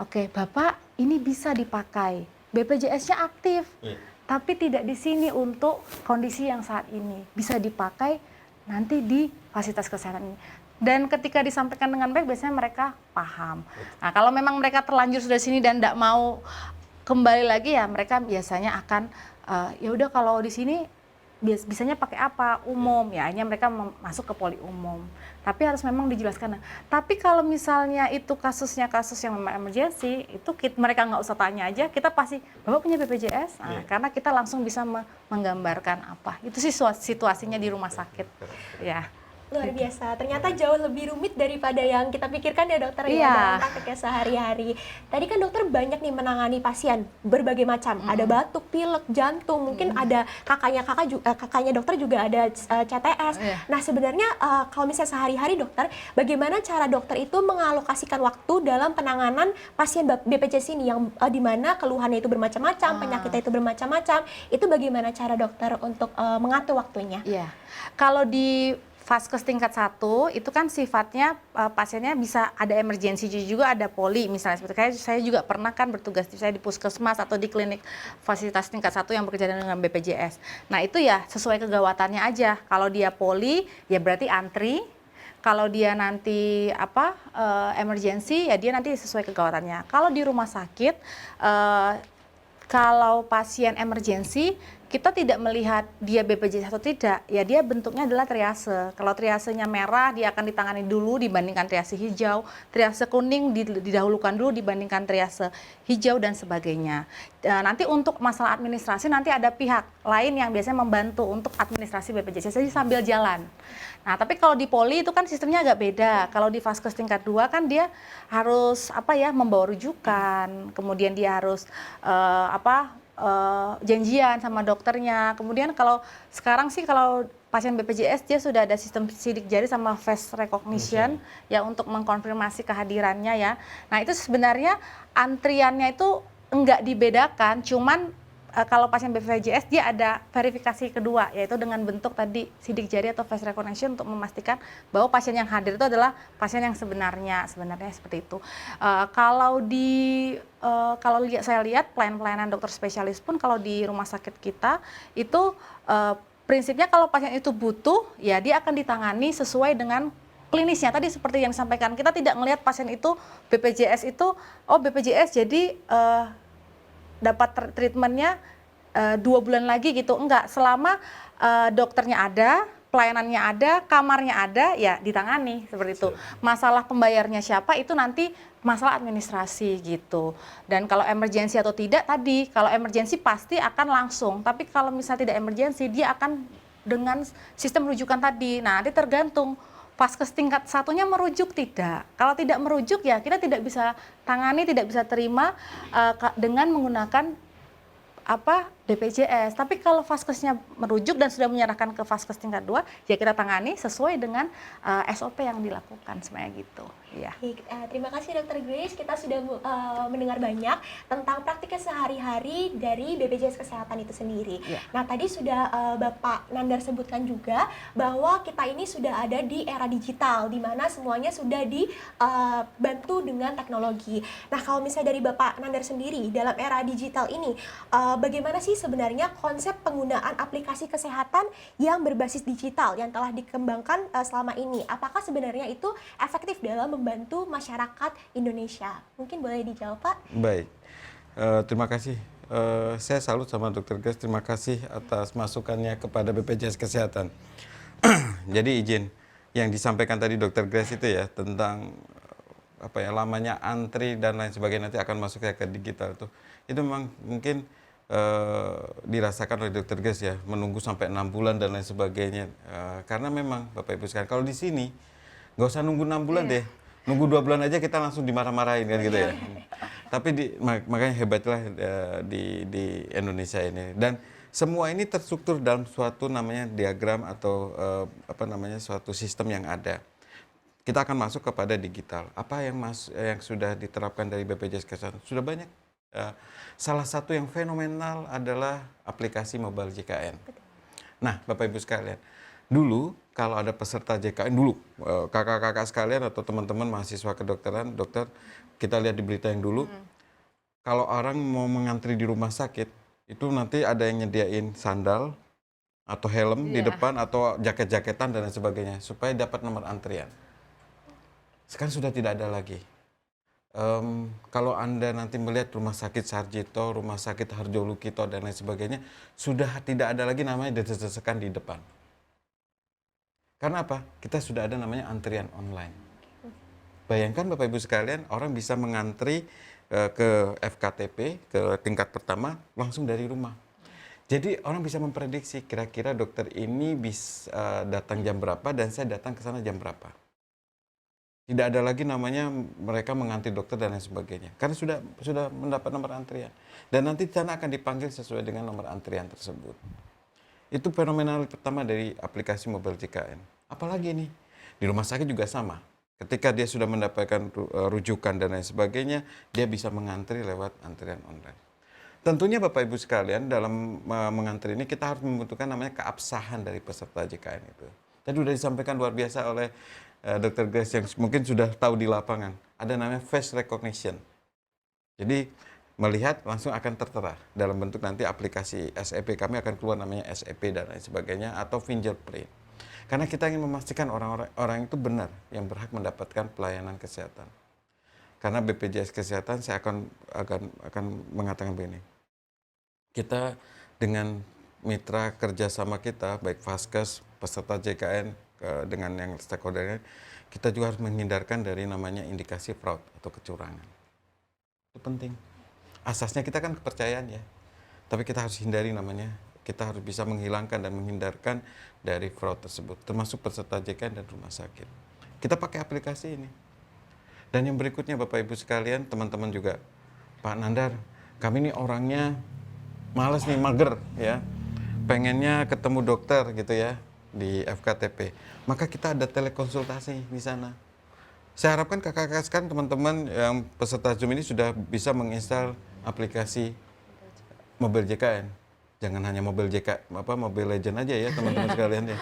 oke Bapak ini bisa dipakai, BPJS-nya aktif, tapi tidak di sini untuk kondisi yang saat ini, bisa dipakai nanti di fasilitas kesehatan ini. Dan ketika disampaikan dengan baik, biasanya mereka paham. Nah, kalau memang mereka terlanjur sudah sini dan tidak mau kembali lagi, ya mereka biasanya akan ya udah kalau di sini bisanya pakai apa, umum, ya hanya mereka masuk ke poli umum. Tapi harus memang dijelaskan. Tapi kalau misalnya itu kasusnya kasus yang memang emergency, itu mereka nggak usah tanya aja, kita pasti, Bapak punya BPJS? Nah, karena kita langsung bisa menggambarkan apa. Itu sih situasinya di rumah sakit. Ya. Luar biasa, ternyata jauh lebih rumit daripada yang kita pikirkan ya dokter, Iya. dalam prakteknya sehari-hari. Tadi kan dokter banyak nih menangani pasien berbagai macam, ada batuk, pilek, jantung, mungkin ada kakaknya dokter juga ada CTS. Nah sebenarnya kalau misalnya sehari-hari dokter, bagaimana cara dokter itu mengalokasikan waktu dalam penanganan pasien BPJS ini yang dimana keluhannya itu bermacam-macam, penyakitnya itu bermacam-macam, itu bagaimana cara dokter untuk mengatur waktunya? Iya, kalau di Vaskes tingkat 1 itu kan sifatnya pasiennya bisa ada emergensi juga, ada poli misalnya, seperti saya juga pernah kan bertugas saya di puskesmas atau di klinik fasilitas tingkat 1 yang bekerja dengan BPJS. Nah itu ya sesuai kegawatannya aja. Kalau dia poli ya berarti antri. Kalau dia nanti emergensi ya dia nanti sesuai kegawatannya. Kalau di rumah sakit kalau pasien emergensi kita tidak melihat dia BPJS atau tidak, ya dia bentuknya adalah triase. Kalau triasenya merah, dia akan ditangani dulu dibandingkan triase hijau. Triase kuning didahulukan dulu dibandingkan triase hijau dan sebagainya. Nanti untuk masalah administrasi, nanti ada pihak lain yang biasanya membantu untuk administrasi BPJS jadi sambil jalan. Nah, tapi kalau di poli itu kan sistemnya agak beda. Kalau di Vaskes tingkat 2 kan dia harus membawa rujukan, kemudian dia harus janjian sama dokternya. Kemudian kalau sekarang sih kalau pasien BPJS dia sudah ada sistem sidik jari sama face recognition ya untuk mengkonfirmasi kehadirannya ya. Nah, itu sebenarnya antriannya itu enggak dibedakan, cuman kalau pasien BPJS dia ada verifikasi kedua, yaitu dengan bentuk tadi sidik jari atau face recognition untuk memastikan bahwa pasien yang hadir itu adalah pasien yang sebenarnya seperti itu. Kalau saya lihat pelayanan dokter spesialis pun kalau di rumah sakit kita itu prinsipnya kalau pasien itu butuh, ya dia akan ditangani sesuai dengan klinisnya. Tadi seperti yang disampaikan, kita tidak melihat pasien itu BPJS itu, BPJS jadi dapat treatmentnya 2 bulan lagi gitu. Enggak, selama dokternya ada, pelayanannya ada, kamarnya ada, ya ditangani seperti itu. Masalah pembayarnya siapa itu nanti masalah administrasi gitu. Dan kalau emergensi atau tidak tadi, kalau emergensi pasti akan langsung. Tapi kalau misalnya tidak emergensi, dia akan dengan sistem rujukan tadi. Nah, nanti tergantung Vaskes tingkat 1-nya merujuk tidak. Kalau tidak merujuk ya kita tidak bisa tangani, tidak bisa terima dengan menggunakan BPJS. Tapi kalau Vaskesnya merujuk dan sudah menyerahkan ke Vaskes tingkat 2, ya kita tangani sesuai dengan SOP yang dilakukan sebenarnya gitu. Ya. Terima kasih Dr. Grace, kita sudah mendengar banyak tentang praktiknya sehari-hari dari BPJS Kesehatan itu sendiri. Ya. Nah, tadi sudah Bapak Nandar sebutkan juga bahwa kita ini sudah ada di era digital, di mana semuanya sudah dibantu dengan teknologi. Nah, kalau misalnya dari Bapak Nandar sendiri, dalam era digital ini, bagaimana sih sebenarnya konsep penggunaan aplikasi kesehatan yang berbasis digital yang telah dikembangkan selama ini? Apakah sebenarnya itu efektif dalam membantu masyarakat Indonesia? Mungkin boleh dijawab, Pak? Baik, terima kasih. Saya salut sama Dr. Grace, terima kasih atas masukannya kepada BPJS Kesehatan. Jadi izin, yang disampaikan tadi Dr. Grace itu ya, tentang lamanya antri dan lain sebagainya, nanti akan masuk ke digital itu memang mungkin dirasakan oleh Dr. Grace ya, menunggu sampai 6 bulan dan lain sebagainya. Karena memang Bapak Ibu sekalian, kalau di sini nggak usah nunggu 6 bulan deh, nunggu 2 bulan aja kita langsung dimarah-marahin kan gitu ya. Tapi makanya hebatlah di Indonesia ini, dan semua ini terstruktur dalam suatu namanya diagram atau suatu sistem yang ada. Kita akan masuk kepada digital. Apa yang sudah diterapkan dari BPJS Kesehatan? Sudah banyak. Salah satu yang fenomenal adalah aplikasi mobile JKN. Nah, Bapak Ibu sekalian, dulu kalau ada peserta JKN dulu, kakak-kakak sekalian atau teman-teman mahasiswa kedokteran, dokter, kita lihat di berita yang dulu, kalau orang mau mengantri di rumah sakit, itu nanti ada yang nyediain sandal atau helm di depan atau jaket-jaketan dan lain sebagainya supaya dapat nomor antrian. Sekarang sudah tidak ada lagi. Kalau Anda nanti melihat rumah sakit Sarjito, rumah sakit Harjo Lukito dan lain sebagainya, sudah tidak ada lagi namanya desek-desekan di depan. Karena apa? Kita sudah ada namanya antrian online. Bayangkan Bapak Ibu sekalian, orang bisa mengantri ke FKTP, ke tingkat pertama, langsung dari rumah. Jadi orang bisa memprediksi kira-kira dokter ini bisa datang jam berapa dan saya datang ke sana jam berapa. Tidak ada lagi namanya mereka mengantri dokter dan lain sebagainya. Karena sudah mendapat nomor antrian. Dan nanti di sana akan dipanggil sesuai dengan nomor antrian tersebut. Itu fenomenal pertama dari aplikasi mobile JKN. Apalagi nih, di rumah sakit juga sama. Ketika dia sudah mendapatkan rujukan dan lain sebagainya, dia bisa mengantri lewat antrian online. Tentunya Bapak Ibu sekalian, dalam mengantri ini kita harus membutuhkan namanya keabsahan dari peserta JKN itu. Tadi sudah disampaikan luar biasa oleh Dr. Grace yang mungkin sudah tahu di lapangan. Ada namanya face recognition. Jadi melihat langsung akan tertera dalam bentuk nanti aplikasi SEP, kami akan keluar namanya SEP dan lain sebagainya, atau fingerprint. Karena kita ingin memastikan orang itu benar yang berhak mendapatkan pelayanan kesehatan. Karena BPJS Kesehatan saya akan mengatakan begini. Kita dengan mitra kerjasama kita, baik Vaskes, peserta JKN, dengan yang stakeholder, kita juga harus menghindarkan dari namanya indikasi fraud atau kecurangan. Itu penting. Asasnya kita kan kepercayaan ya, tapi kita harus hindari namanya, kita harus bisa menghilangkan dan menghindarkan dari fraud tersebut, termasuk peserta JKN dan rumah sakit. Kita pakai aplikasi ini. Dan yang berikutnya Bapak Ibu sekalian, teman-teman juga, Pak Nandar, kami ini orangnya males nih, mager ya, pengennya ketemu dokter gitu ya di FKTP. Maka kita ada telekonsultasi di sana. Saya harapkan kakak-kakak sekarang, teman-teman yang peserta Zoom ini sudah bisa menginstal aplikasi Mobile JKN. Jangan hanya Mobile Mobile Legend aja ya teman-teman sekalian ya,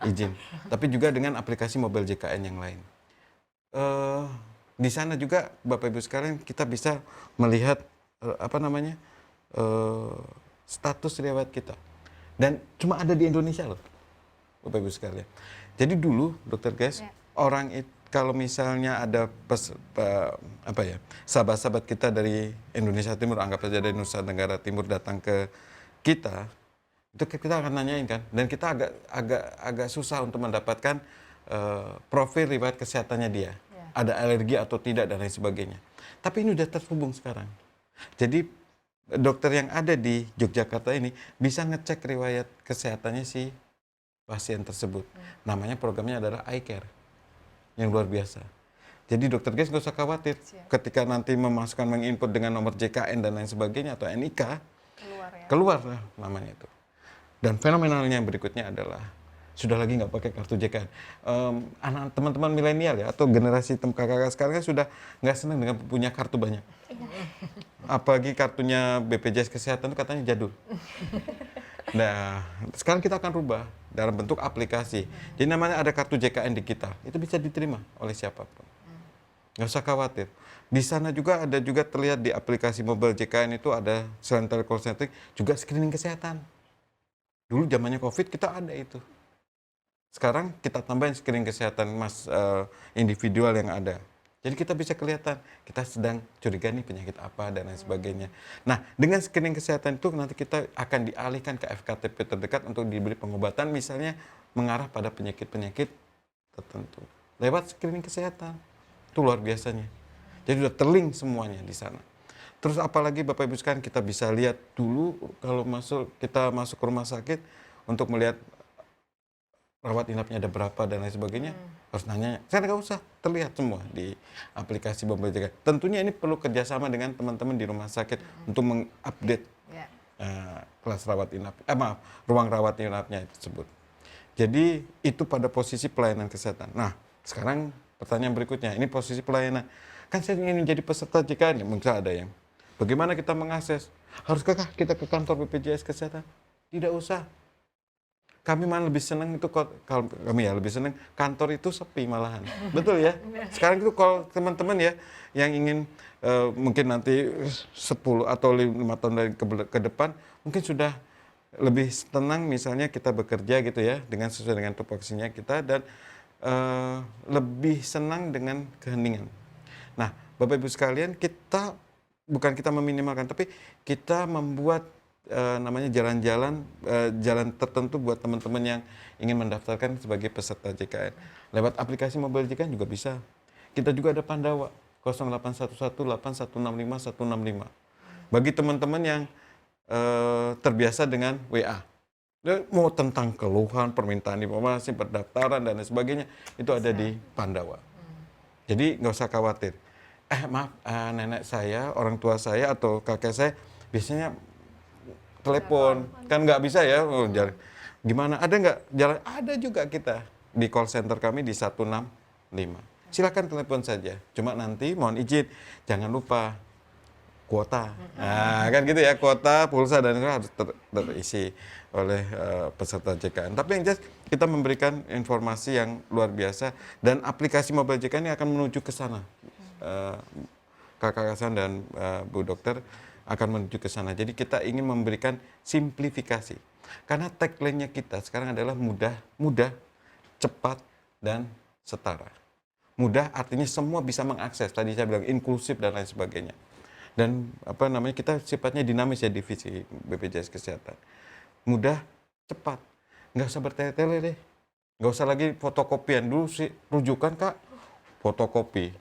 izin. Tapi juga dengan aplikasi Mobile JKN yang lain. Di sana juga Bapak Ibu sekalian kita bisa melihat status riwayat kita. Dan cuma ada di Indonesia loh, Bapak Ibu sekalian. Jadi dulu, Dokter Ges, orang itu kalau misalnya ada sahabat-sahabat kita dari Indonesia Timur, anggap saja dari Nusa Tenggara Timur datang ke kita, itu kita akan nanyain kan, dan kita agak susah untuk mendapatkan profil riwayat kesehatannya dia, ada alergi atau tidak dan lain sebagainya. Tapi ini udah terhubung sekarang. Jadi dokter yang ada di Yogyakarta ini bisa ngecek riwayat kesehatannya si pasien tersebut. Namanya programnya adalah iCare, yang luar biasa. Jadi dokter Ges nggak usah khawatir ketika nanti memasukkan, menginput dengan nomor JKN dan lain sebagainya atau NIK, keluar lah namanya itu. Dan fenomenalnya yang berikutnya adalah sudah lagi nggak pakai kartu JKN. Anak teman-teman milenial ya atau generasi kakak-kakak sekarang kan sudah nggak senang dengan punya kartu banyak. Apalagi kartunya BPJS Kesehatan itu katanya jadul. Nah, sekarang kita akan rubah dalam bentuk aplikasi. Jadi namanya ada kartu JKN digital. Itu bisa diterima oleh siapapun. Nggak usah khawatir. Di sana juga ada terlihat di aplikasi Mobile JKN itu ada selain telekonsultasi juga screening kesehatan. Dulu zamannya COVID kita ada itu. Sekarang kita tambahin screening kesehatan individual yang ada. Jadi kita bisa kelihatan kita sedang curiga nih penyakit apa dan lain sebagainya. Nah, dengan screening kesehatan itu nanti kita akan dialihkan ke FKTP terdekat untuk diberi pengobatan misalnya mengarah pada penyakit-penyakit tertentu. Lewat screening kesehatan. Itu luar biasanya. Jadi sudah terlink semuanya di sana. Terus apalagi Bapak Ibu sekalian kita bisa lihat dulu kalau kita masuk ke rumah sakit untuk melihat rawat inapnya ada berapa dan lain sebagainya, harus nanya. Saya nggak usah, terlihat semua di aplikasi Mobile JKN. Tentunya ini perlu kerjasama dengan teman-teman di rumah sakit untuk mengupdate kelas rawat inap, ruang rawat inapnya tersebut. Jadi itu pada posisi pelayanan kesehatan. Nah, sekarang pertanyaan berikutnya, ini posisi pelayanan. Kan saya ingin menjadi peserta JKN, mungkin ada yang, bagaimana kita mengakses? Haruskah kita ke kantor BPJS Kesehatan? Tidak usah. Kami malah lebih senang itu kalau kami lebih senang kantor itu sepi malahan. Betul ya? Sekarang itu kalau teman-teman ya yang ingin mungkin nanti 10 atau 5 tahun ke depan mungkin sudah lebih tenang misalnya kita bekerja gitu ya dengan sesuai dengan tupoksinya kita dan lebih senang dengan keheningan. Nah, Bapak Ibu sekalian, kita meminimalkan tapi kita membuat namanya jalan-jalan jalan tertentu buat teman-teman yang ingin mendaftarkan sebagai peserta JKN. Lewat aplikasi Mobile JKN juga bisa. Kita juga ada Pandawa 08118165 165. Bagi teman-teman yang terbiasa dengan WA. Mau tentang keluhan, permintaan informasi, pendaftaran dan lain sebagainya itu ada di Pandawa. Jadi nggak usah khawatir. Nenek saya, orang tua saya atau kakek saya biasanya telepon, kan nggak bisa ya, gimana, ada nggak jalan? Ada juga kita di call center kami di 165. Silakan telepon saja, cuma nanti mohon izin, jangan lupa kuota. Nah, kan gitu ya, kuota, pulsa, dan itu harus terisi oleh peserta JKN. Tapi yang jelas kita memberikan informasi yang luar biasa, dan aplikasi Mobile JKN ini akan menuju ke sana. Kakak Hasan dan Bu Dokter akan menuju ke sana. Jadi kita ingin memberikan simplifikasi. Karena tagline-nya kita sekarang adalah mudah, cepat, dan setara. Mudah artinya semua bisa mengakses. Tadi saya bilang inklusif dan lain sebagainya. Dan kita sifatnya dinamis ya divisi BPJS Kesehatan. mudah, cepat. Nggak usah bertele-tele deh. Nggak usah lagi fotokopian. Dulu sih rujukan Kak, fotokopi.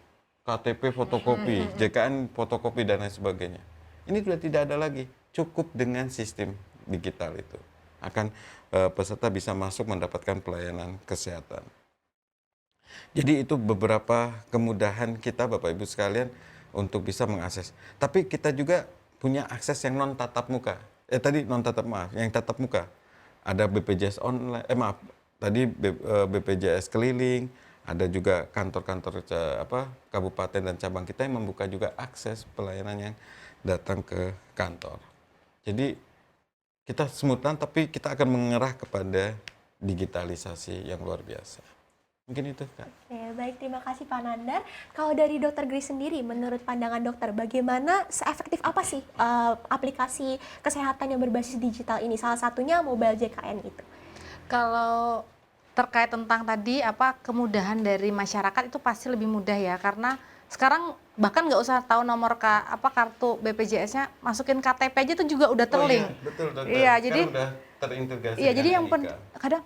KTP fotokopi, JKN fotokopi, dan lain sebagainya. Ini sudah tidak ada lagi. Cukup dengan sistem digital itu. Akan peserta bisa masuk mendapatkan pelayanan kesehatan. Jadi itu beberapa kemudahan kita Bapak Ibu sekalian untuk bisa mengakses. Tapi kita juga punya akses yang non tatap muka. Yang tatap muka. Ada BPJS online, BPJS keliling, ada juga kantor-kantor kabupaten dan cabang kita yang membuka juga akses pelayanan yang datang ke kantor. Jadi kita simultan, tapi kita akan mengerah kepada digitalisasi yang luar biasa. Mungkin itu Kak. Oke, baik, terima kasih Pak Nandar. Kalau dari Dr. Grace sendiri, menurut pandangan dokter, bagaimana seefektif apa sih aplikasi kesehatan yang berbasis digital ini? Salah satunya mobile JKN itu. Kalau terkait tentang tadi kemudahan dari masyarakat itu pasti lebih mudah ya, karena sekarang bahkan nggak usah tahu nomor kartu BPJS-nya, masukin KTP aja itu juga udah terlink. Iya, betul dokter. Iya, jadi udah terintegrasi. Iya, jadi yang NIK. kadang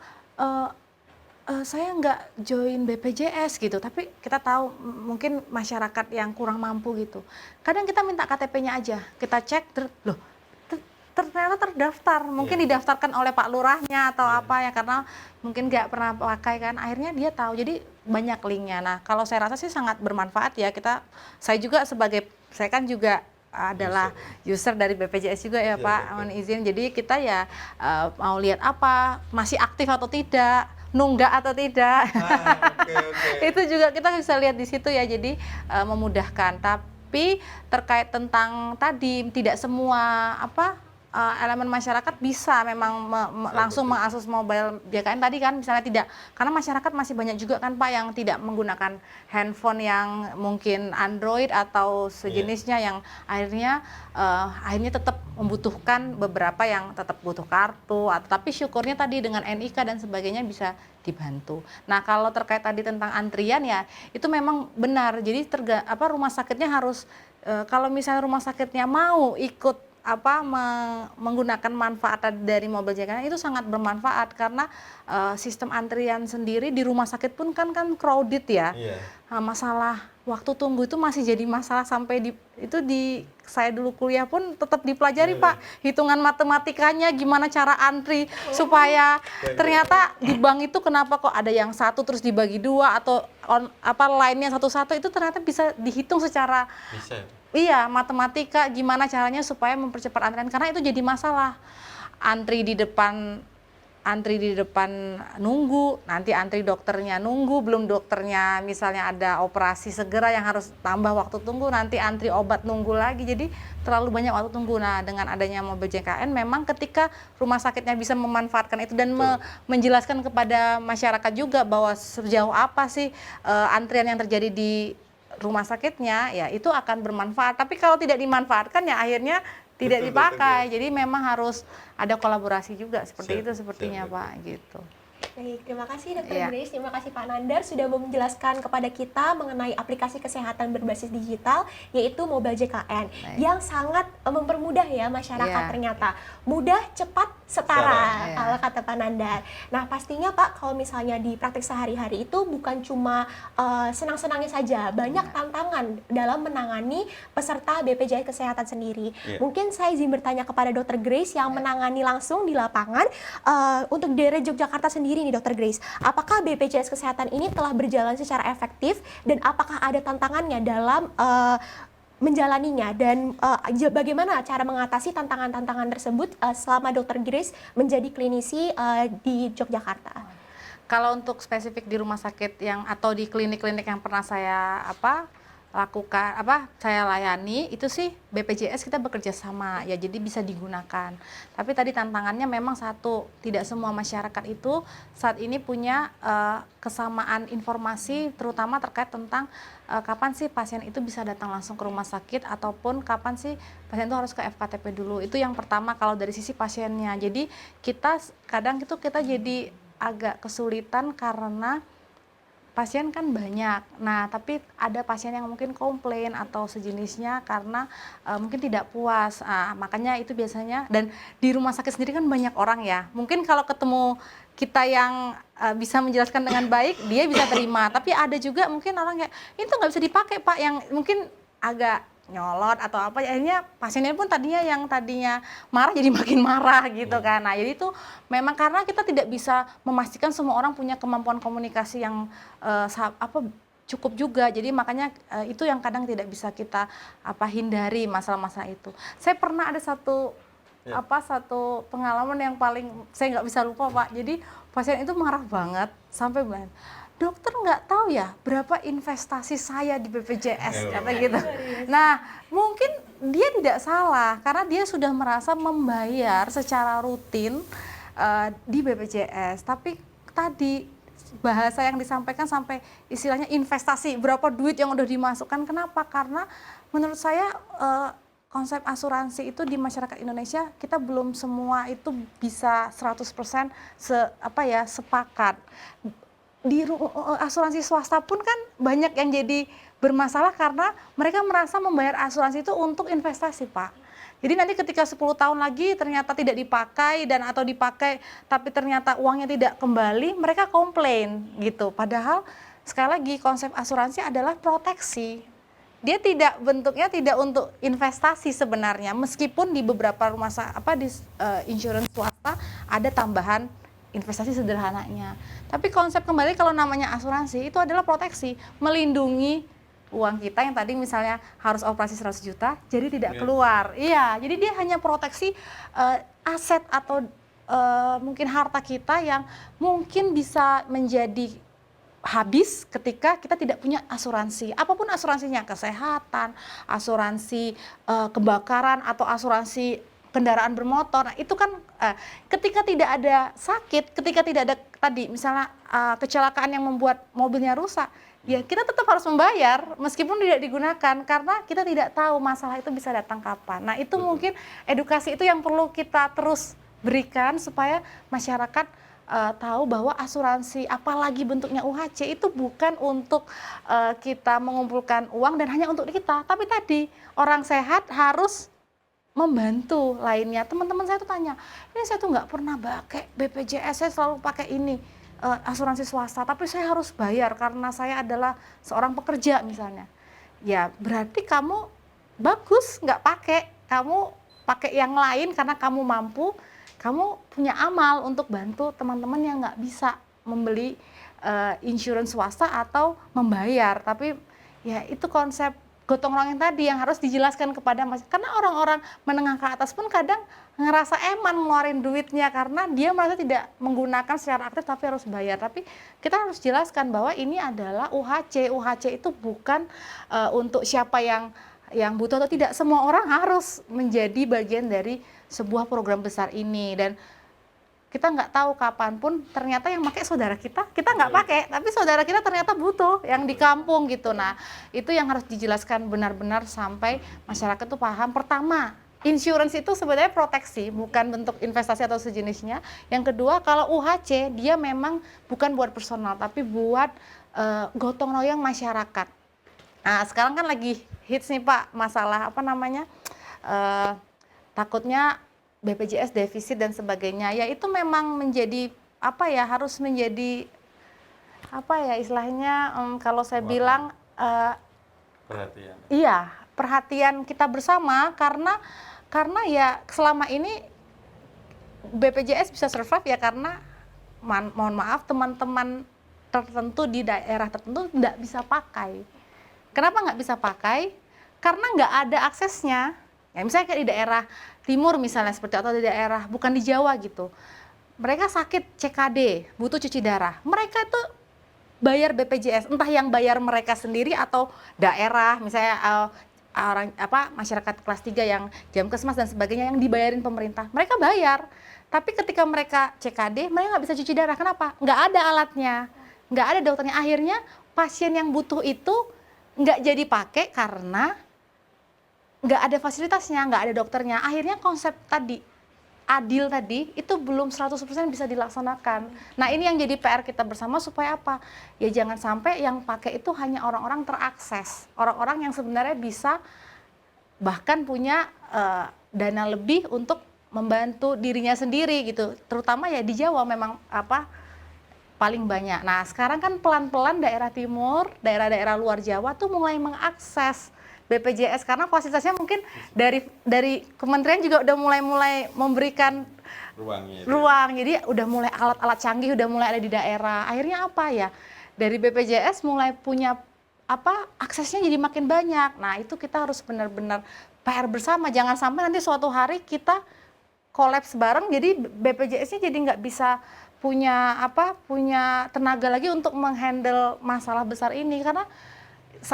saya nggak join BPJS gitu, tapi kita tahu mungkin masyarakat yang kurang mampu gitu. Kadang kita minta KTP-nya aja, kita cek, loh ternyata terdaftar, mungkin didaftarkan oleh Pak Lurahnya atau apa ya, karena mungkin nggak pernah pakai kan, akhirnya dia tahu. Jadi banyak linknya. Nah, kalau saya rasa sih sangat bermanfaat ya. Saya juga saya kan juga adalah user dari BPJS juga ya Pak, mohon izin. Jadi kita ya mau lihat masih aktif atau tidak, nunggak atau tidak. Itu juga kita bisa lihat di situ ya. Jadi memudahkan. Tapi terkait tentang tadi, tidak semua elemen masyarakat bisa memang langsung mengakses mobile JKN tadi kan, misalnya tidak, karena masyarakat masih banyak juga kan Pak yang tidak menggunakan handphone yang mungkin Android atau sejenisnya, yang akhirnya tetap membutuhkan beberapa yang tetap butuh kartu, tapi syukurnya tadi dengan NIK dan sebagainya bisa dibantu. Nah, kalau terkait tadi tentang antrian ya, itu memang benar. Jadi rumah sakitnya harus kalau misalnya rumah sakitnya mau ikut menggunakan manfaat dari mobile JKN, itu sangat bermanfaat, karena sistem antrian sendiri di rumah sakit pun kan crowded ya. Masalah waktu tunggu itu masih jadi masalah sampai saya dulu kuliah pun tetap dipelajari Pak, hitungan matematikanya gimana cara antri supaya ternyata di bank itu kenapa kok ada yang satu terus dibagi dua, atau lainnya satu-satu, itu ternyata bisa dihitung secara matematika, gimana caranya supaya mempercepat antrian, karena itu jadi masalah. Antri di depan nunggu, nanti antri dokternya nunggu, belum dokternya misalnya ada operasi segera yang harus tambah waktu tunggu, nanti antri obat nunggu lagi, jadi terlalu banyak waktu tunggu. Nah, dengan adanya mobile JKN, memang ketika rumah sakitnya bisa memanfaatkan itu dan menjelaskan kepada masyarakat juga bahwa sejauh apa sih antrian yang terjadi di rumah sakitnya, ya itu akan bermanfaat. Tapi kalau tidak dimanfaatkan ya akhirnya tidak dipakai. Jadi memang harus ada kolaborasi juga seperti itu sepertinya Pak, gitu. Baik, terima kasih Dr. Grace, terima kasih Pak Nandar sudah mau menjelaskan kepada kita mengenai aplikasi kesehatan berbasis digital, yaitu mobile JKN, yang sangat mempermudah ya masyarakat ternyata. Mudah, cepat, setara, kalau kata Pak Nandar. Nah, pastinya Pak, kalau misalnya di praktik sehari-hari itu bukan cuma senang-senangnya saja, banyak tantangan dalam menangani peserta BPJS Kesehatan sendiri. Mungkin saya izin bertanya kepada Dr. Grace yang menangani langsung di lapangan, untuk daerah Yogyakarta sendiri nih Dr. Grace, apakah BPJS Kesehatan ini telah berjalan secara efektif dan apakah ada tantangannya dalam menjalaninya, dan bagaimana cara mengatasi tantangan-tantangan tersebut selama Dr. Grace menjadi klinisi di Yogyakarta? Kalau untuk spesifik di rumah sakit atau di klinik-klinik yang pernah saya saya layani, itu sih BPJS kita bekerja sama ya, jadi bisa digunakan. Tapi tadi tantangannya memang satu, tidak semua masyarakat itu saat ini punya kesamaan informasi, terutama terkait tentang kapan sih pasien itu bisa datang langsung ke rumah sakit, ataupun kapan sih pasien itu harus ke FKTP dulu. Itu yang pertama kalau dari sisi pasiennya. Jadi kita kadang kita jadi agak kesulitan karena pasien kan banyak. Nah, tapi ada pasien yang mungkin komplain atau sejenisnya karena mungkin tidak puas. Makanya itu biasanya, dan di rumah sakit sendiri kan banyak orang ya. Mungkin kalau ketemu kita yang bisa menjelaskan dengan baik, dia bisa terima. Tapi ada juga mungkin orang kayak, ini tuh nggak bisa dipakai Pak, yang mungkin agak nyolot atau apa, akhirnya pasiennya pun yang tadinya marah jadi makin marah gitu kan. Nah, jadi itu memang karena kita tidak bisa memastikan semua orang punya kemampuan komunikasi yang cukup juga. Jadi makanya itu yang kadang tidak bisa kita hindari masalah-masalah itu. Saya pernah ada satu pengalaman yang paling saya nggak bisa lupa Pak. Jadi pasien itu marah banget sampai bilang, dokter nggak tahu ya berapa investasi saya di BPJS, kata gitu. Nah, mungkin dia tidak salah karena dia sudah merasa membayar secara rutin di BPJS. Tapi tadi bahasa yang disampaikan sampai istilahnya investasi, berapa duit yang udah dimasukkan. Kenapa? Karena menurut saya konsep asuransi itu di masyarakat Indonesia kita belum semua itu bisa 100% sepakat. Di asuransi swasta pun kan banyak yang jadi bermasalah karena mereka merasa membayar asuransi itu untuk investasi Pak. Jadi nanti ketika 10 tahun lagi ternyata tidak dipakai atau dipakai tapi ternyata uangnya tidak kembali, mereka komplain gitu. Padahal sekali lagi konsep asuransi adalah proteksi. Dia bentuknya tidak untuk investasi sebenarnya, meskipun di beberapa rumah di insurance swasta ada tambahan investasi sederhananya. Tapi konsep kembali kalau namanya asuransi itu adalah proteksi, melindungi uang kita yang tadi misalnya harus operasi 100 juta jadi tidak keluar. Iya, jadi dia hanya proteksi aset atau mungkin harta kita yang mungkin bisa menjadi habis ketika kita tidak punya asuransi. Apapun asuransinya, kesehatan, asuransi kebakaran atau asuransi kendaraan bermotor. Nah, itu kan ketika tidak ada sakit, ketika tidak ada tadi misalnya kecelakaan yang membuat mobilnya rusak, ya kita tetap harus membayar meskipun tidak digunakan karena kita tidak tahu masalah itu bisa datang kapan. Nah, itu mungkin edukasi itu yang perlu kita terus berikan supaya masyarakat tahu bahwa asuransi apalagi bentuknya UHC itu bukan untuk kita mengumpulkan uang dan hanya untuk kita, tapi tadi orang sehat harus membantu lainnya. Teman-teman saya tuh tanya, ini saya tuh nggak pernah pakai BPJS, saya selalu pakai ini asuransi swasta, tapi saya harus bayar karena saya adalah seorang pekerja misalnya. Ya berarti kamu bagus nggak pakai, kamu pakai yang lain karena kamu mampu, kamu punya amal untuk bantu teman-teman yang nggak bisa membeli insurance swasta atau membayar. Tapi ya itu konsep gotong royong tadi yang harus dijelaskan kepada masyarakat. Karena orang-orang menengah ke atas pun kadang ngerasa eman ngeluarin duitnya karena dia merasa tidak menggunakan secara aktif tapi harus bayar. Tapi kita harus jelaskan bahwa ini adalah UHC. UHC itu bukan untuk siapa yang butuh atau tidak. Semua orang harus menjadi bagian dari sebuah program besar ini. Dan kita nggak tahu kapanpun ternyata yang pakai saudara kita nggak pakai, tapi saudara kita ternyata butuh yang di kampung gitu. Nah, itu yang harus dijelaskan benar-benar sampai masyarakat tuh paham. Pertama, insurance itu sebenarnya proteksi, bukan bentuk investasi atau sejenisnya. Yang kedua, kalau UHC dia memang bukan buat personal, tapi buat gotong royong masyarakat. Nah, sekarang kan lagi hits nih Pak, masalah takutnya BPJS defisit dan sebagainya, ya itu memang menjadi harus menjadi istilahnya kalau saya bilang perhatian. Iya, perhatian kita bersama karena ya selama ini BPJS bisa survive ya karena mohon maaf teman-teman tertentu di daerah tertentu tidak bisa pakai. Kenapa nggak bisa pakai? Karena nggak ada aksesnya. Ya, misalnya kayak di daerah timur misalnya seperti atau di daerah bukan di Jawa gitu. Mereka sakit CKD, butuh cuci darah. Mereka itu bayar BPJS, entah yang bayar mereka sendiri atau daerah, misalnya masyarakat kelas 3 yang Jamkesmas dan sebagainya yang dibayarin pemerintah. Mereka bayar. Tapi ketika mereka CKD, mereka nggak bisa cuci darah. Kenapa? Nggak ada alatnya, nggak ada dokternya. Akhirnya pasien yang butuh itu nggak jadi pakai karena nggak ada fasilitasnya, nggak ada dokternya. Akhirnya konsep tadi adil tadi itu belum 100% bisa dilaksanakan. Nah, ini yang jadi PR kita bersama supaya apa? Ya jangan sampai yang pakai itu hanya orang-orang terakses, orang-orang yang sebenarnya bisa bahkan punya dana lebih untuk membantu dirinya sendiri gitu. Terutama ya di Jawa memang paling banyak. Nah, sekarang kan pelan-pelan daerah timur, daerah-daerah luar Jawa tuh mulai mengakses BPJS karena fasilitasnya mungkin dari kementerian juga udah mulai memberikan ruang. Jadi udah mulai alat-alat canggih udah mulai ada di daerah. Akhirnya apa ya? Dari BPJS mulai punya aksesnya jadi makin banyak. Nah, itu kita harus benar-benar PR bersama. Jangan sampai nanti suatu hari kita kolaps bareng jadi BPJS-nya jadi nggak bisa punya tenaga lagi untuk menghandle masalah besar ini karena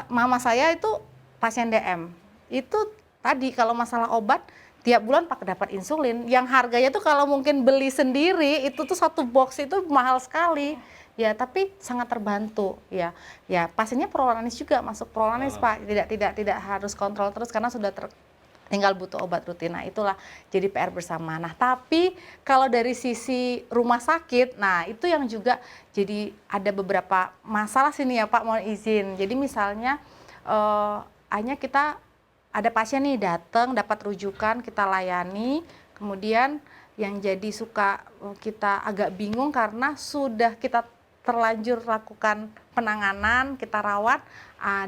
mama saya itu pasien DM. Itu tadi kalau masalah obat tiap bulan dapat insulin yang harganya tuh kalau mungkin beli sendiri itu tuh satu box itu mahal sekali. Ya, tapi sangat terbantu ya. Ya, pasiennya prolanis juga masuk prolanis, Pak. Tidak harus kontrol terus karena sudah tinggal butuh obat rutin. Nah, itulah jadi PR bersama. Nah, tapi kalau dari sisi rumah sakit, nah itu yang juga jadi ada beberapa masalah sini ya, Pak, mohon izin. Jadi misalnya hanya kita ada pasien nih datang dapat rujukan kita layani, kemudian yang jadi suka kita agak bingung karena sudah kita terlanjur lakukan penanganan, kita rawat,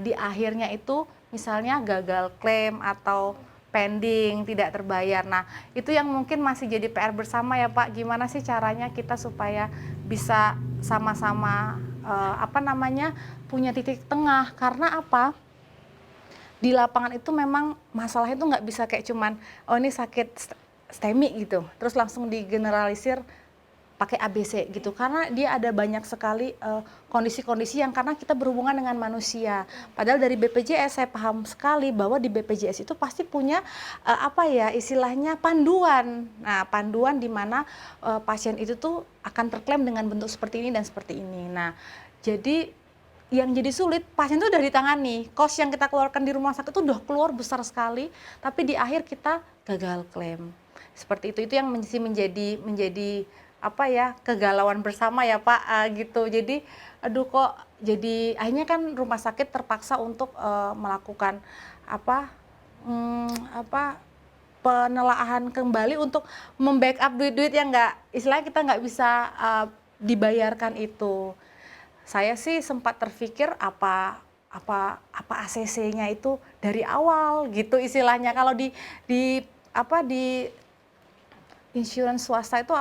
di akhirnya itu misalnya gagal klaim atau pending, tidak terbayar. Nah, itu yang mungkin masih jadi PR bersama ya Pak, gimana sih caranya kita supaya bisa sama-sama punya titik tengah, karena apa? Di lapangan itu memang masalah itu nggak bisa kayak cuman ini sakit STEMI gitu terus langsung digeneralisir pakai ABC gitu karena dia ada banyak sekali kondisi-kondisi yang karena kita berhubungan dengan manusia. Padahal dari BPJS saya paham sekali bahwa di BPJS itu pasti punya istilahnya panduan. Nah, panduan di mana pasien itu tuh akan terklaim dengan bentuk seperti ini dan seperti ini. Nah, jadi yang jadi sulit, pasien itu udah ditangani, kos yang kita keluarkan di rumah sakit itu udah keluar besar sekali, tapi di akhir kita gagal klaim. Seperti itu yang menjadi kegalauan bersama ya Pak, gitu. Jadi jadi akhirnya kan rumah sakit terpaksa untuk melakukan penelaahan kembali untuk membackup duit-duit yang istilahnya kita nggak bisa dibayarkan itu. Saya sih sempat terpikir apa ACC-nya itu dari awal gitu istilahnya. Kalau di insurance swasta itu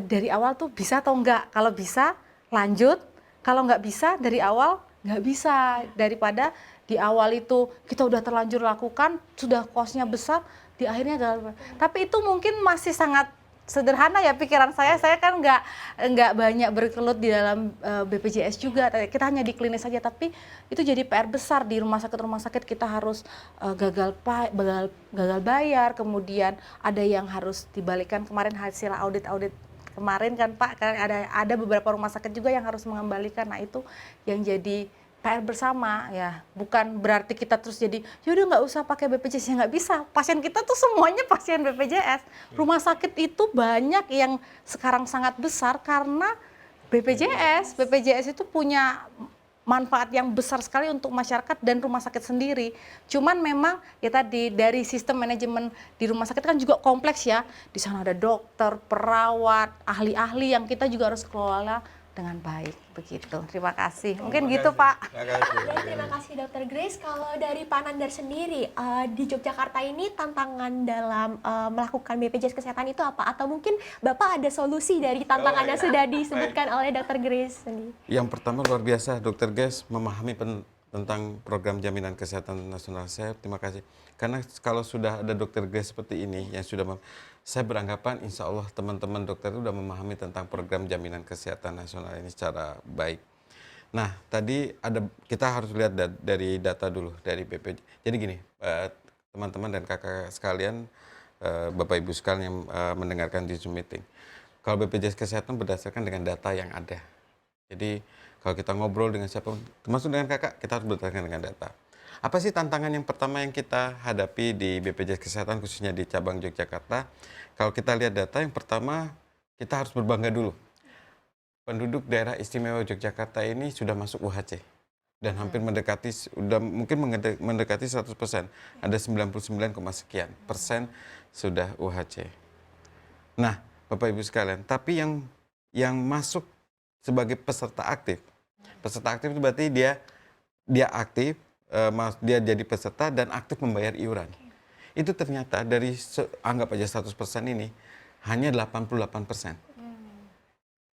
dari awal tuh bisa atau enggak? Kalau bisa lanjut, kalau nggak bisa dari awal nggak bisa, daripada di awal itu kita udah terlanjur lakukan, sudah cost-nya besar, di akhirnya gagal. Tapi itu mungkin masih sangat sederhana ya pikiran saya kan nggak banyak berkelut di dalam BPJS juga, kita hanya di klinis saja, tapi itu jadi PR besar di rumah sakit kita harus gagal bayar, kemudian ada yang harus dibalikan. Kemarin hasil audit kemarin kan Pak, ada beberapa rumah sakit juga yang harus mengembalikan. Nah, itu yang jadi PR bersama ya, bukan berarti kita terus jadi yaudah nggak usah pakai BPJS, ya nggak bisa. Pasien kita tuh semuanya pasien BPJS. Rumah sakit itu banyak yang sekarang sangat besar karena BPJS itu punya manfaat yang besar sekali untuk masyarakat dan rumah sakit sendiri. Cuman memang ya tadi dari sistem manajemen di rumah sakit kan juga kompleks ya. Di sana ada dokter, perawat, ahli-ahli yang kita juga harus kelola dengan baik. Begitu. Terima kasih. Mungkin gitu Pak. Terima kasih Dr. Grace. Kalau dari Pak Nandar sendiri, di Yogyakarta ini tantangan dalam melakukan BPJS Kesehatan itu apa? Atau mungkin Bapak ada solusi dari tantangan yang sudah disebutkan oleh Dr. Grace sendiri? Yang pertama luar biasa Dr. Grace memahami tentang program jaminan kesehatan nasional. Saya terima kasih. Karena kalau sudah ada Dr. Grace seperti ini yang sudah saya beranggapan insya Allah teman-teman dokter itu sudah memahami tentang program jaminan kesehatan nasional ini secara baik. Nah, tadi kita harus lihat dari data dulu dari BPJS. Jadi gini, teman-teman dan kakak sekalian, Bapak Ibu sekalian yang mendengarkan di Zoom meeting. Kalau BPJS Kesehatan berdasarkan dengan data yang ada. Jadi kalau kita ngobrol dengan siapa, termasuk dengan kakak, kita harus berdasarkan dengan data. Apa sih tantangan yang pertama yang kita hadapi di BPJS Kesehatan khususnya di cabang Yogyakarta? Kalau kita lihat data, yang pertama kita harus berbangga dulu. Penduduk daerah istimewa Yogyakarta ini sudah masuk UHC dan hampir mendekati, sudah mungkin mendekati 100%. Ada 99, sekian persen sudah UHC. Nah, Bapak Ibu sekalian, tapi yang masuk sebagai peserta aktif itu berarti dia aktif, dia jadi peserta dan aktif membayar iuran. Itu ternyata dari anggap aja 100% ini hanya 88%.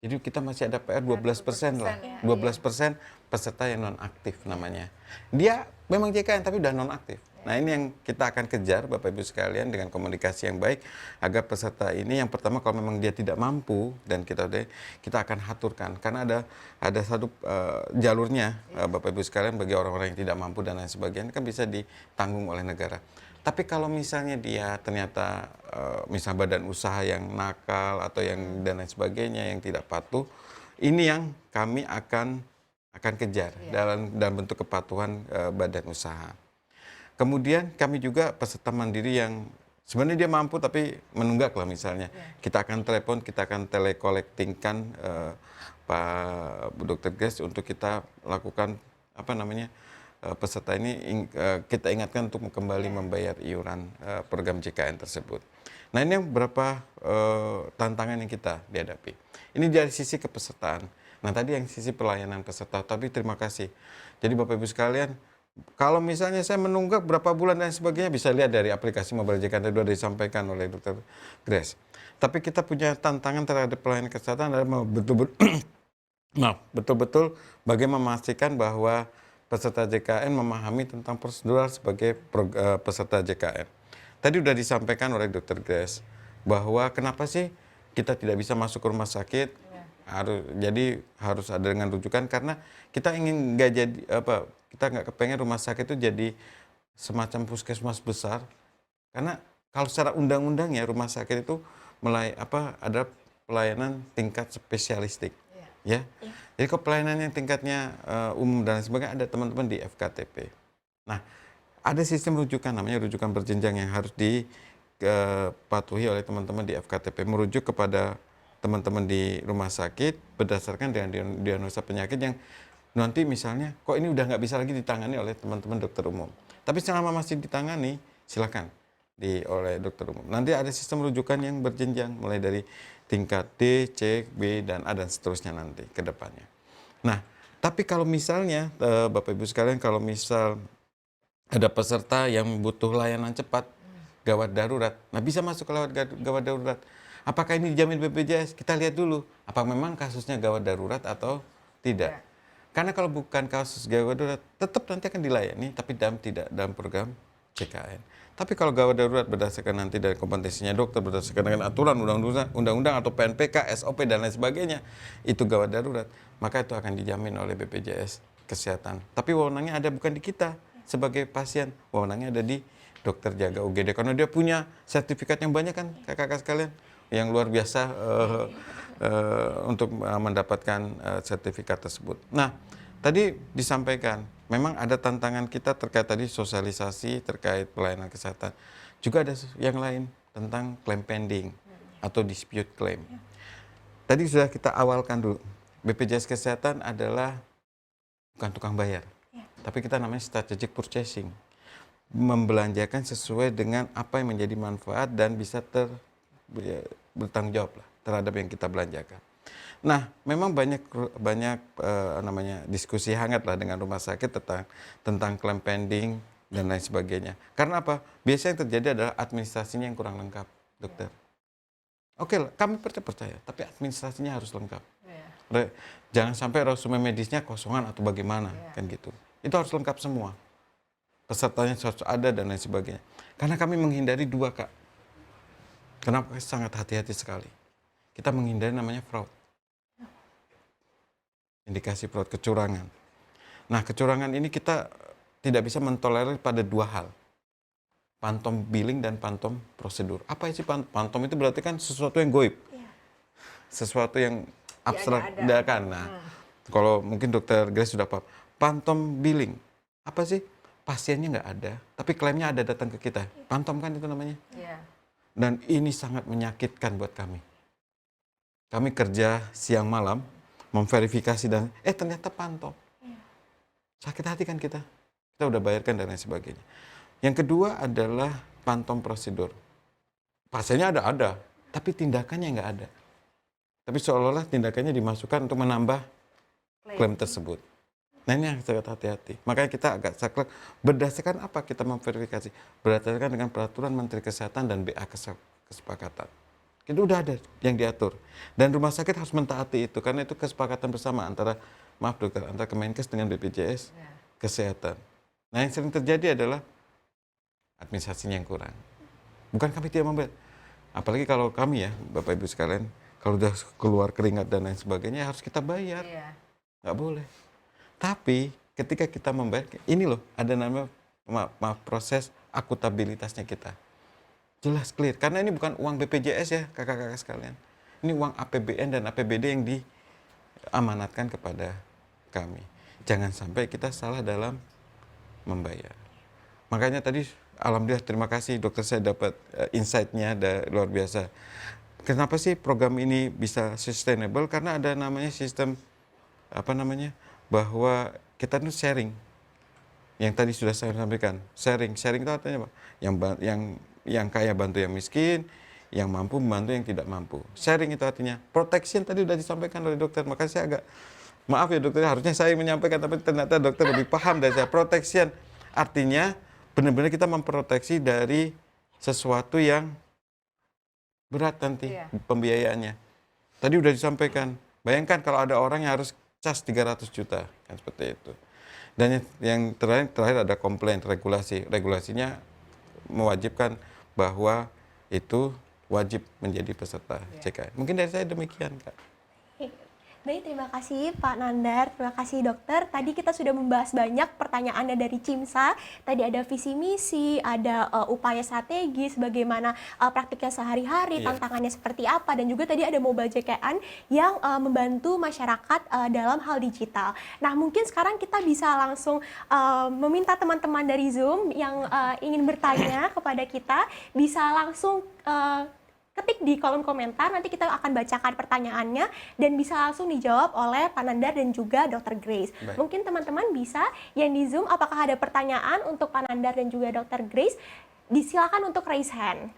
Jadi kita masih ada PR 12% lah. 12% peserta yang non-aktif namanya. Dia memang JKN tapi udah non-aktif. Nah, ini yang kita akan kejar Bapak Ibu sekalian dengan komunikasi yang baik agar peserta ini yang pertama kalau memang dia tidak mampu dan kita akan aturkan karena ada satu jalurnya Bapak Ibu sekalian bagi orang-orang yang tidak mampu dan lain sebagainya kan bisa ditanggung oleh negara. Tapi kalau misalnya dia ternyata misal badan usaha yang nakal atau yang dan lain sebagainya yang tidak patuh, ini yang kami akan kejar dalam bentuk kepatuhan badan usaha. Kemudian kami juga peserta mandiri yang sebenarnya dia mampu tapi menunggak lah misalnya. Kita akan telepon, kita akan telekolektingkan Pak Dr. Grace untuk kita lakukan peserta ini kita ingatkan untuk kembali membayar iuran program JKN tersebut. Nah, ini yang beberapa tantangan yang kita dihadapi. Ini dari sisi kepesertaan. Nah, tadi yang sisi pelayanan peserta, tapi terima kasih. Jadi Bapak Ibu sekalian, kalau misalnya saya menunggak berapa bulan dan sebagainya, bisa lihat dari aplikasi Mobile JKN tadi sudah disampaikan oleh Dr. Grace. Tapi kita punya tantangan terhadap pelayanan kesehatan adalah betul-betul bagaimana memastikan bahwa peserta JKN memahami tentang prosedural sebagai peserta JKN. Tadi sudah disampaikan oleh Dr. Grace bahwa kenapa sih kita tidak bisa masuk ke rumah sakit, harus ada dengan rujukan karena kita ingin kita nggak kepengen rumah sakit itu jadi semacam puskesmas besar karena kalau secara undang-undang ya rumah sakit itu ada pelayanan tingkat spesialistik. Ya. Jadi kalau pelayanan yang tingkatnya umum dan sebagainya ada teman-teman di FKTP. Nah, ada sistem rujukan namanya rujukan berjenjang yang harus dipatuhi oleh teman-teman di FKTP, merujuk kepada teman-teman di rumah sakit berdasarkan dengan diagnosa penyakit yang nanti misalnya kok ini udah nggak bisa lagi ditangani oleh teman-teman dokter umum. Tapi selama masih ditangani, silakan oleh dokter umum. Nanti ada sistem rujukan yang berjenjang mulai dari tingkat D, C, B, dan A dan seterusnya nanti ke depannya. Nah, tapi kalau misalnya Bapak Ibu sekalian, kalau misal ada peserta yang butuh layanan cepat, gawat darurat, nah bisa masuk ke gawat darurat. Apakah ini dijamin BPJS? Kita lihat dulu, apa memang kasusnya gawat darurat atau tidak. Karena kalau bukan kasus gawat darurat, tetap nanti akan dilayani, tapi tidak dalam program JKN. Tapi kalau gawat darurat berdasarkan nanti dari kompetensinya dokter, berdasarkan dengan aturan undang-undang atau PNPK, SOP, dan lain sebagainya, itu gawat darurat, maka itu akan dijamin oleh BPJS Kesehatan. Tapi wewenangnya ada bukan di kita sebagai pasien, wewenangnya ada di dokter jaga UGD. Karena dia punya sertifikat yang banyak kan, kakak-kakak sekalian, yang luar biasa untuk mendapatkan sertifikat tersebut. Nah, tadi disampaikan, memang ada tantangan kita terkait tadi sosialisasi terkait pelayanan kesehatan. Juga ada yang lain tentang claim pending atau dispute claim. Tadi sudah kita awalkan dulu, BPJS Kesehatan adalah bukan tukang bayar, tapi kita namanya strategic purchasing. Membelanjakan sesuai dengan apa yang menjadi manfaat dan bisa bertanggung jawab lah terhadap yang kita belanjakan. Nah, memang banyak diskusi hangat lah dengan rumah sakit tentang claim pending dan lain sebagainya. Karena apa? Biasanya yang terjadi adalah administrasinya yang kurang lengkap, dokter. Oke, kami percaya, tapi administrasinya harus lengkap. Jangan sampai resume medisnya kosongan atau bagaimana, kan gitu. Itu harus lengkap semua. Pesertanya harus ada dan lain sebagainya. Karena kami menghindari dua, Kak. Kenapa sangat hati-hati sekali? Kita menghindari namanya fraud. Indikasi fraud, kecurangan. Nah, kecurangan ini kita tidak bisa mentolerir pada dua hal. Pantom billing dan pantom prosedur. Apa sih pantom itu berarti kan sesuatu yang goib. Sesuatu yang abstrak. Nah, kalau mungkin Dokter Grace sudah paham. Pantom billing. Apa sih? pasiennya nggak ada, tapi klaimnya ada datang ke kita. Pantom kan itu namanya. Iya. Dan ini sangat menyakitkan buat kami. Kami kerja siang malam, memverifikasi dan ternyata pantom. Sakit hati kan kita. Kita udah bayarkan dan lain sebagainya. Yang kedua adalah pantom prosedur. Pasiennya ada, tapi tindakannya nggak ada. Tapi seolah-olah tindakannya dimasukkan untuk menambah klaim tersebut. Nah ini yang sangat hati-hati. Makanya kita agak saklek. Berdasarkan apa kita memverifikasi? Berdasarkan dengan peraturan Menteri Kesehatan dan BA kesepakatan. Itu udah ada yang diatur. Dan rumah sakit harus mentaati itu. Karena itu kesepakatan bersama antara, maaf dokter, antara Kemenkes dengan BPJS Kesehatan. Nah yang sering terjadi adalah administrasinya yang kurang. Bukan kami tidak membayar. Apalagi kalau kami ya, Bapak Ibu sekalian, kalau udah keluar keringat dan lain sebagainya harus kita bayar. Nggak boleh. Tapi ketika kita membayar, ini loh ada nama proses akutabilitasnya kita. Jelas clear. Karena ini bukan uang BPJS ya kakak-kakak sekalian. Ini uang APBN dan APBD yang diamanatkan kepada kami. Jangan sampai kita salah dalam membayar. Makanya tadi alhamdulillah terima kasih dokter, saya dapat insight-nya luar biasa. Kenapa sih program ini bisa sustainable? Karena ada namanya sistem bahwa kita tuh sharing. Yang tadi sudah saya sampaikan, sharing itu artinya apa? Yang kaya bantu yang miskin, yang mampu membantu yang tidak mampu. Sharing itu artinya protection, tadi sudah disampaikan oleh dokter. Makanya saya agak maaf ya dokter, harusnya saya menyampaikan tapi ternyata dokter lebih paham dari saya. Protection artinya benar-benar kita memproteksi dari sesuatu yang berat nanti pembiayaannya. Tadi udah disampaikan. Bayangkan kalau ada orang yang harus cas 300 juta, kan seperti itu. Dan yang terakhir ada komplain, regulasi. Regulasinya mewajibkan bahwa itu wajib menjadi peserta CKN. Mungkin dari saya demikian, Kak. Baik, terima kasih Pak Nandar, terima kasih dokter. Tadi kita sudah membahas banyak pertanyaannya dari CIMSA. Tadi ada visi misi, ada upaya strategis, bagaimana praktiknya sehari-hari, tantangannya seperti apa, dan juga tadi ada mobile JKN yang membantu masyarakat dalam hal digital. Nah, mungkin sekarang kita bisa langsung meminta teman-teman dari Zoom yang ingin bertanya kepada kita, bisa langsung ketik di kolom komentar, nanti kita akan bacakan pertanyaannya dan bisa langsung dijawab oleh Pak Nandar dan juga Dr. Grace. Baik. Mungkin teman-teman bisa yang di Zoom, apakah ada pertanyaan untuk Pak Nandar dan juga Dr. Grace? Disilakan untuk raise hand.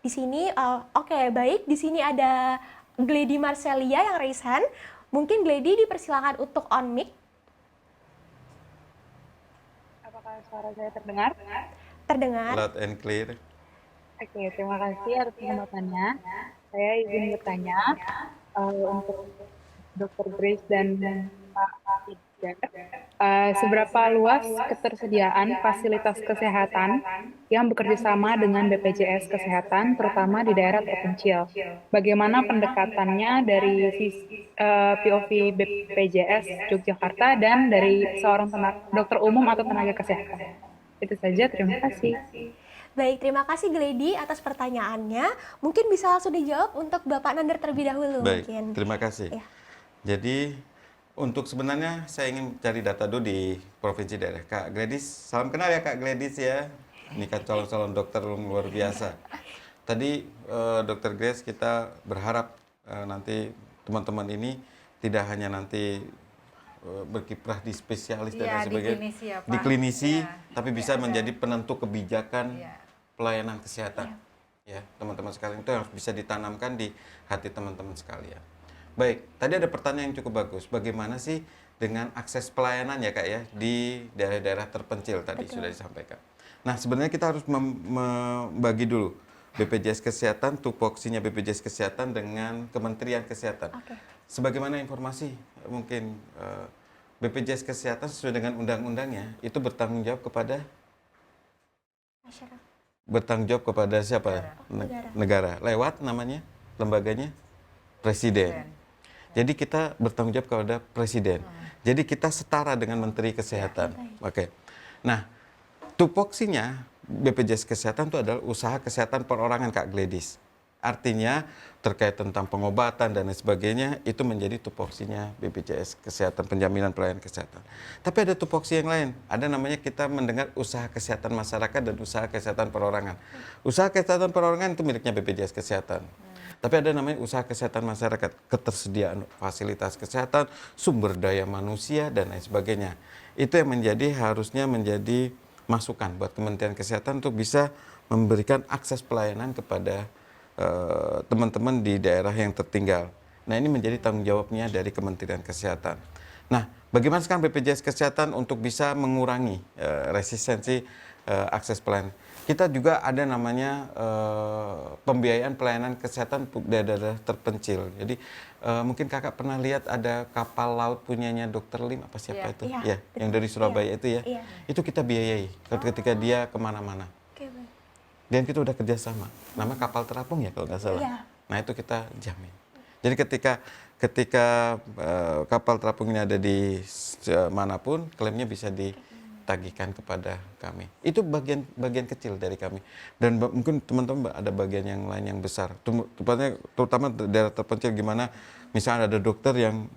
Di sini, oke, baik. Di sini ada Glady Marcelia yang raise hand. Mungkin Glady dipersilakan untuk on mic. Apakah suara saya terdengar? Terdengar. Loud and clear. Oke, terima kasih atas kesempatannya. Saya izin bertanya untuk Dr. Grace dan Pak Idjar, seberapa luas ketersediaan fasilitas kesehatan yang bekerja sama dengan BPJS Kesehatan, terutama di daerah terpencil? Bagaimana pendekatannya dari POV BPJS Yogyakarta dan dari seorang dokter umum atau tenaga kesehatan? Itu saja, terima kasih. Baik, terima kasih Glady atas pertanyaannya. Mungkin bisa langsung dijawab untuk Bapak Nandar terlebih dahulu. Baik, mungkin. terima kasih. Ya. Jadi untuk sebenarnya saya ingin cari data dulu di provinsi daerah. Kak Gladys, salam kenal ya Kak Gladys ya. Ini kan calon-calon dokter luar biasa. Tadi Dr. Grace, kita berharap nanti teman-teman ini tidak hanya nanti berkiprah di spesialis dan lain sebagainya, di klinisi, tapi bisa menjadi penentu kebijakan pelayanan kesehatan. Ya, teman-teman sekalian, itu harus bisa ditanamkan di hati teman-teman sekalian. Baik, tadi ada pertanyaan yang cukup bagus. Bagaimana sih dengan akses pelayanan ya Kak ya di daerah-daerah terpencil tadi sudah disampaikan. Nah, sebenarnya kita harus membagi dulu BPJS Kesehatan, tupoksinya BPJS Kesehatan dengan Kementerian Kesehatan. Sebagaimana informasi mungkin BPJS Kesehatan sesuai dengan undang-undangnya itu bertanggung jawab kepada Masyarakat. bertanggung jawab kepada siapa? Negara. Lewat namanya lembaganya Presiden. Jadi kita bertanggung jawab kepada Presiden. Jadi kita setara dengan Menteri Kesehatan. Oke. Nah, tupoksinya BPJS Kesehatan itu adalah usaha kesehatan perorangan Kak Gladys. Artinya terkait tentang pengobatan dan lain sebagainya itu menjadi tupoksinya BPJS Kesehatan, penjaminan pelayanan kesehatan. Tapi ada tupoksi yang lain, ada namanya kita mendengar usaha kesehatan masyarakat dan usaha kesehatan perorangan. Usaha kesehatan perorangan itu miliknya BPJS Kesehatan. Tapi ada namanya usaha kesehatan masyarakat, ketersediaan fasilitas kesehatan, sumber daya manusia, dan lain sebagainya. Itu yang harusnya menjadi masukan buat Kementerian Kesehatan untuk bisa memberikan akses pelayanan kepada teman-teman di daerah yang tertinggal. Nah, ini menjadi tanggung jawabnya dari Kementerian Kesehatan. Nah, bagaimana sekarang BPJS Kesehatan untuk bisa mengurangi resistensi akses pelayanan? Kita juga ada namanya pembiayaan pelayanan kesehatan di daerah terpencil. Jadi mungkin kakak pernah lihat ada kapal laut punyanya Dr. Lim, apa siapa itu? Iya. Yang dari Surabaya itu ya. Iya. Itu kita biayai ketika dia kemana-mana. Dan kita udah kerjasama, nama kapal terapung ya kalau nggak salah. Iya. Nah itu kita jamin. Jadi ketika kapal terapung ini ada di manapun, klaimnya bisa ditagihkan kepada kami. Itu bagian kecil dari kami. Dan mungkin teman-teman ada bagian yang lain yang besar. Terutama daerah terpencil gimana? Misalnya ada dokter yang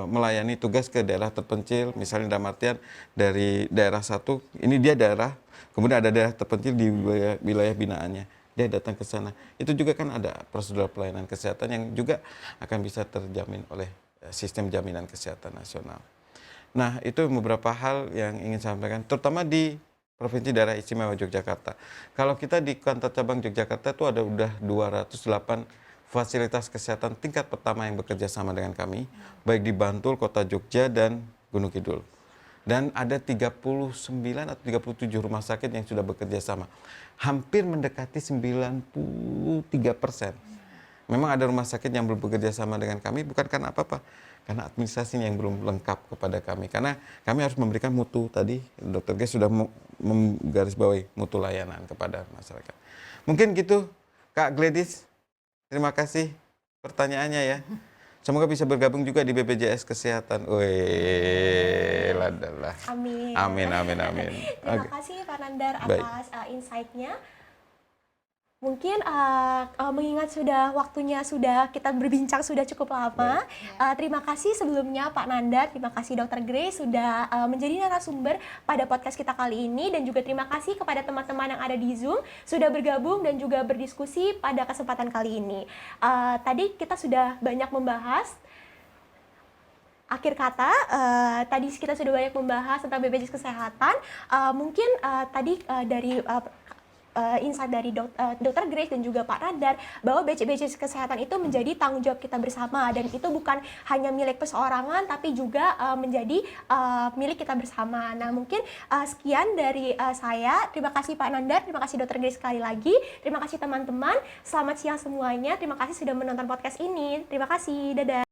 melayani tugas ke daerah terpencil, misalnya dalam artian dari daerah satu, ini dia daerah. Kemudian ada daerah terpencil di wilayah binaannya. Dia datang ke sana. Itu juga kan ada prosedur pelayanan kesehatan yang juga akan bisa terjamin oleh sistem jaminan kesehatan nasional. Nah, itu beberapa hal yang ingin saya sampaikan, terutama di Provinsi Daerah Istimewa Yogyakarta. Kalau kita di kantor cabang Yogyakarta itu ada udah 208 fasilitas kesehatan tingkat pertama yang bekerja sama dengan kami, baik di Bantul, Kota Jogja, dan Gunung Kidul. Dan ada 39 atau 37 rumah sakit yang sudah bekerja sama. Hampir mendekati 93%. Memang ada rumah sakit yang belum bekerja sama dengan kami, bukan karena apa-apa. Karena administrasinya yang belum lengkap kepada kami. Karena kami harus memberikan mutu, tadi Dr. G sudah menggarisbawahi mutu layanan kepada masyarakat. Mungkin gitu, Kak Gladys. Terima kasih pertanyaannya ya. Semoga bisa bergabung juga di BPJS Kesehatan. Wih, ladalah. Amin. Amin. Terima kasih Pak Nandar atas insight-nya. Mungkin mengingat waktunya kita berbincang sudah cukup lama. Terima kasih sebelumnya Pak Nandar, terima kasih Dr. Grace sudah menjadi narasumber pada podcast kita kali ini, dan juga terima kasih kepada teman-teman yang ada di Zoom sudah bergabung dan juga berdiskusi pada kesempatan kali ini. Tadi kita sudah banyak membahas. Akhir kata, tadi kita sudah banyak membahas tentang BPJS Kesehatan. Mungkin tadi dari insight dari Dr. Grace dan juga Pak Nandar bahwa BPJS Kesehatan itu menjadi tanggung jawab kita bersama, dan itu bukan hanya milik perseorangan tapi juga menjadi milik kita bersama. Nah, mungkin sekian dari saya. Terima kasih Pak Nandar, terima kasih Dr. Grace sekali lagi. Terima kasih teman-teman. Selamat siang semuanya. Terima kasih sudah menonton podcast ini. Terima kasih. Dadah.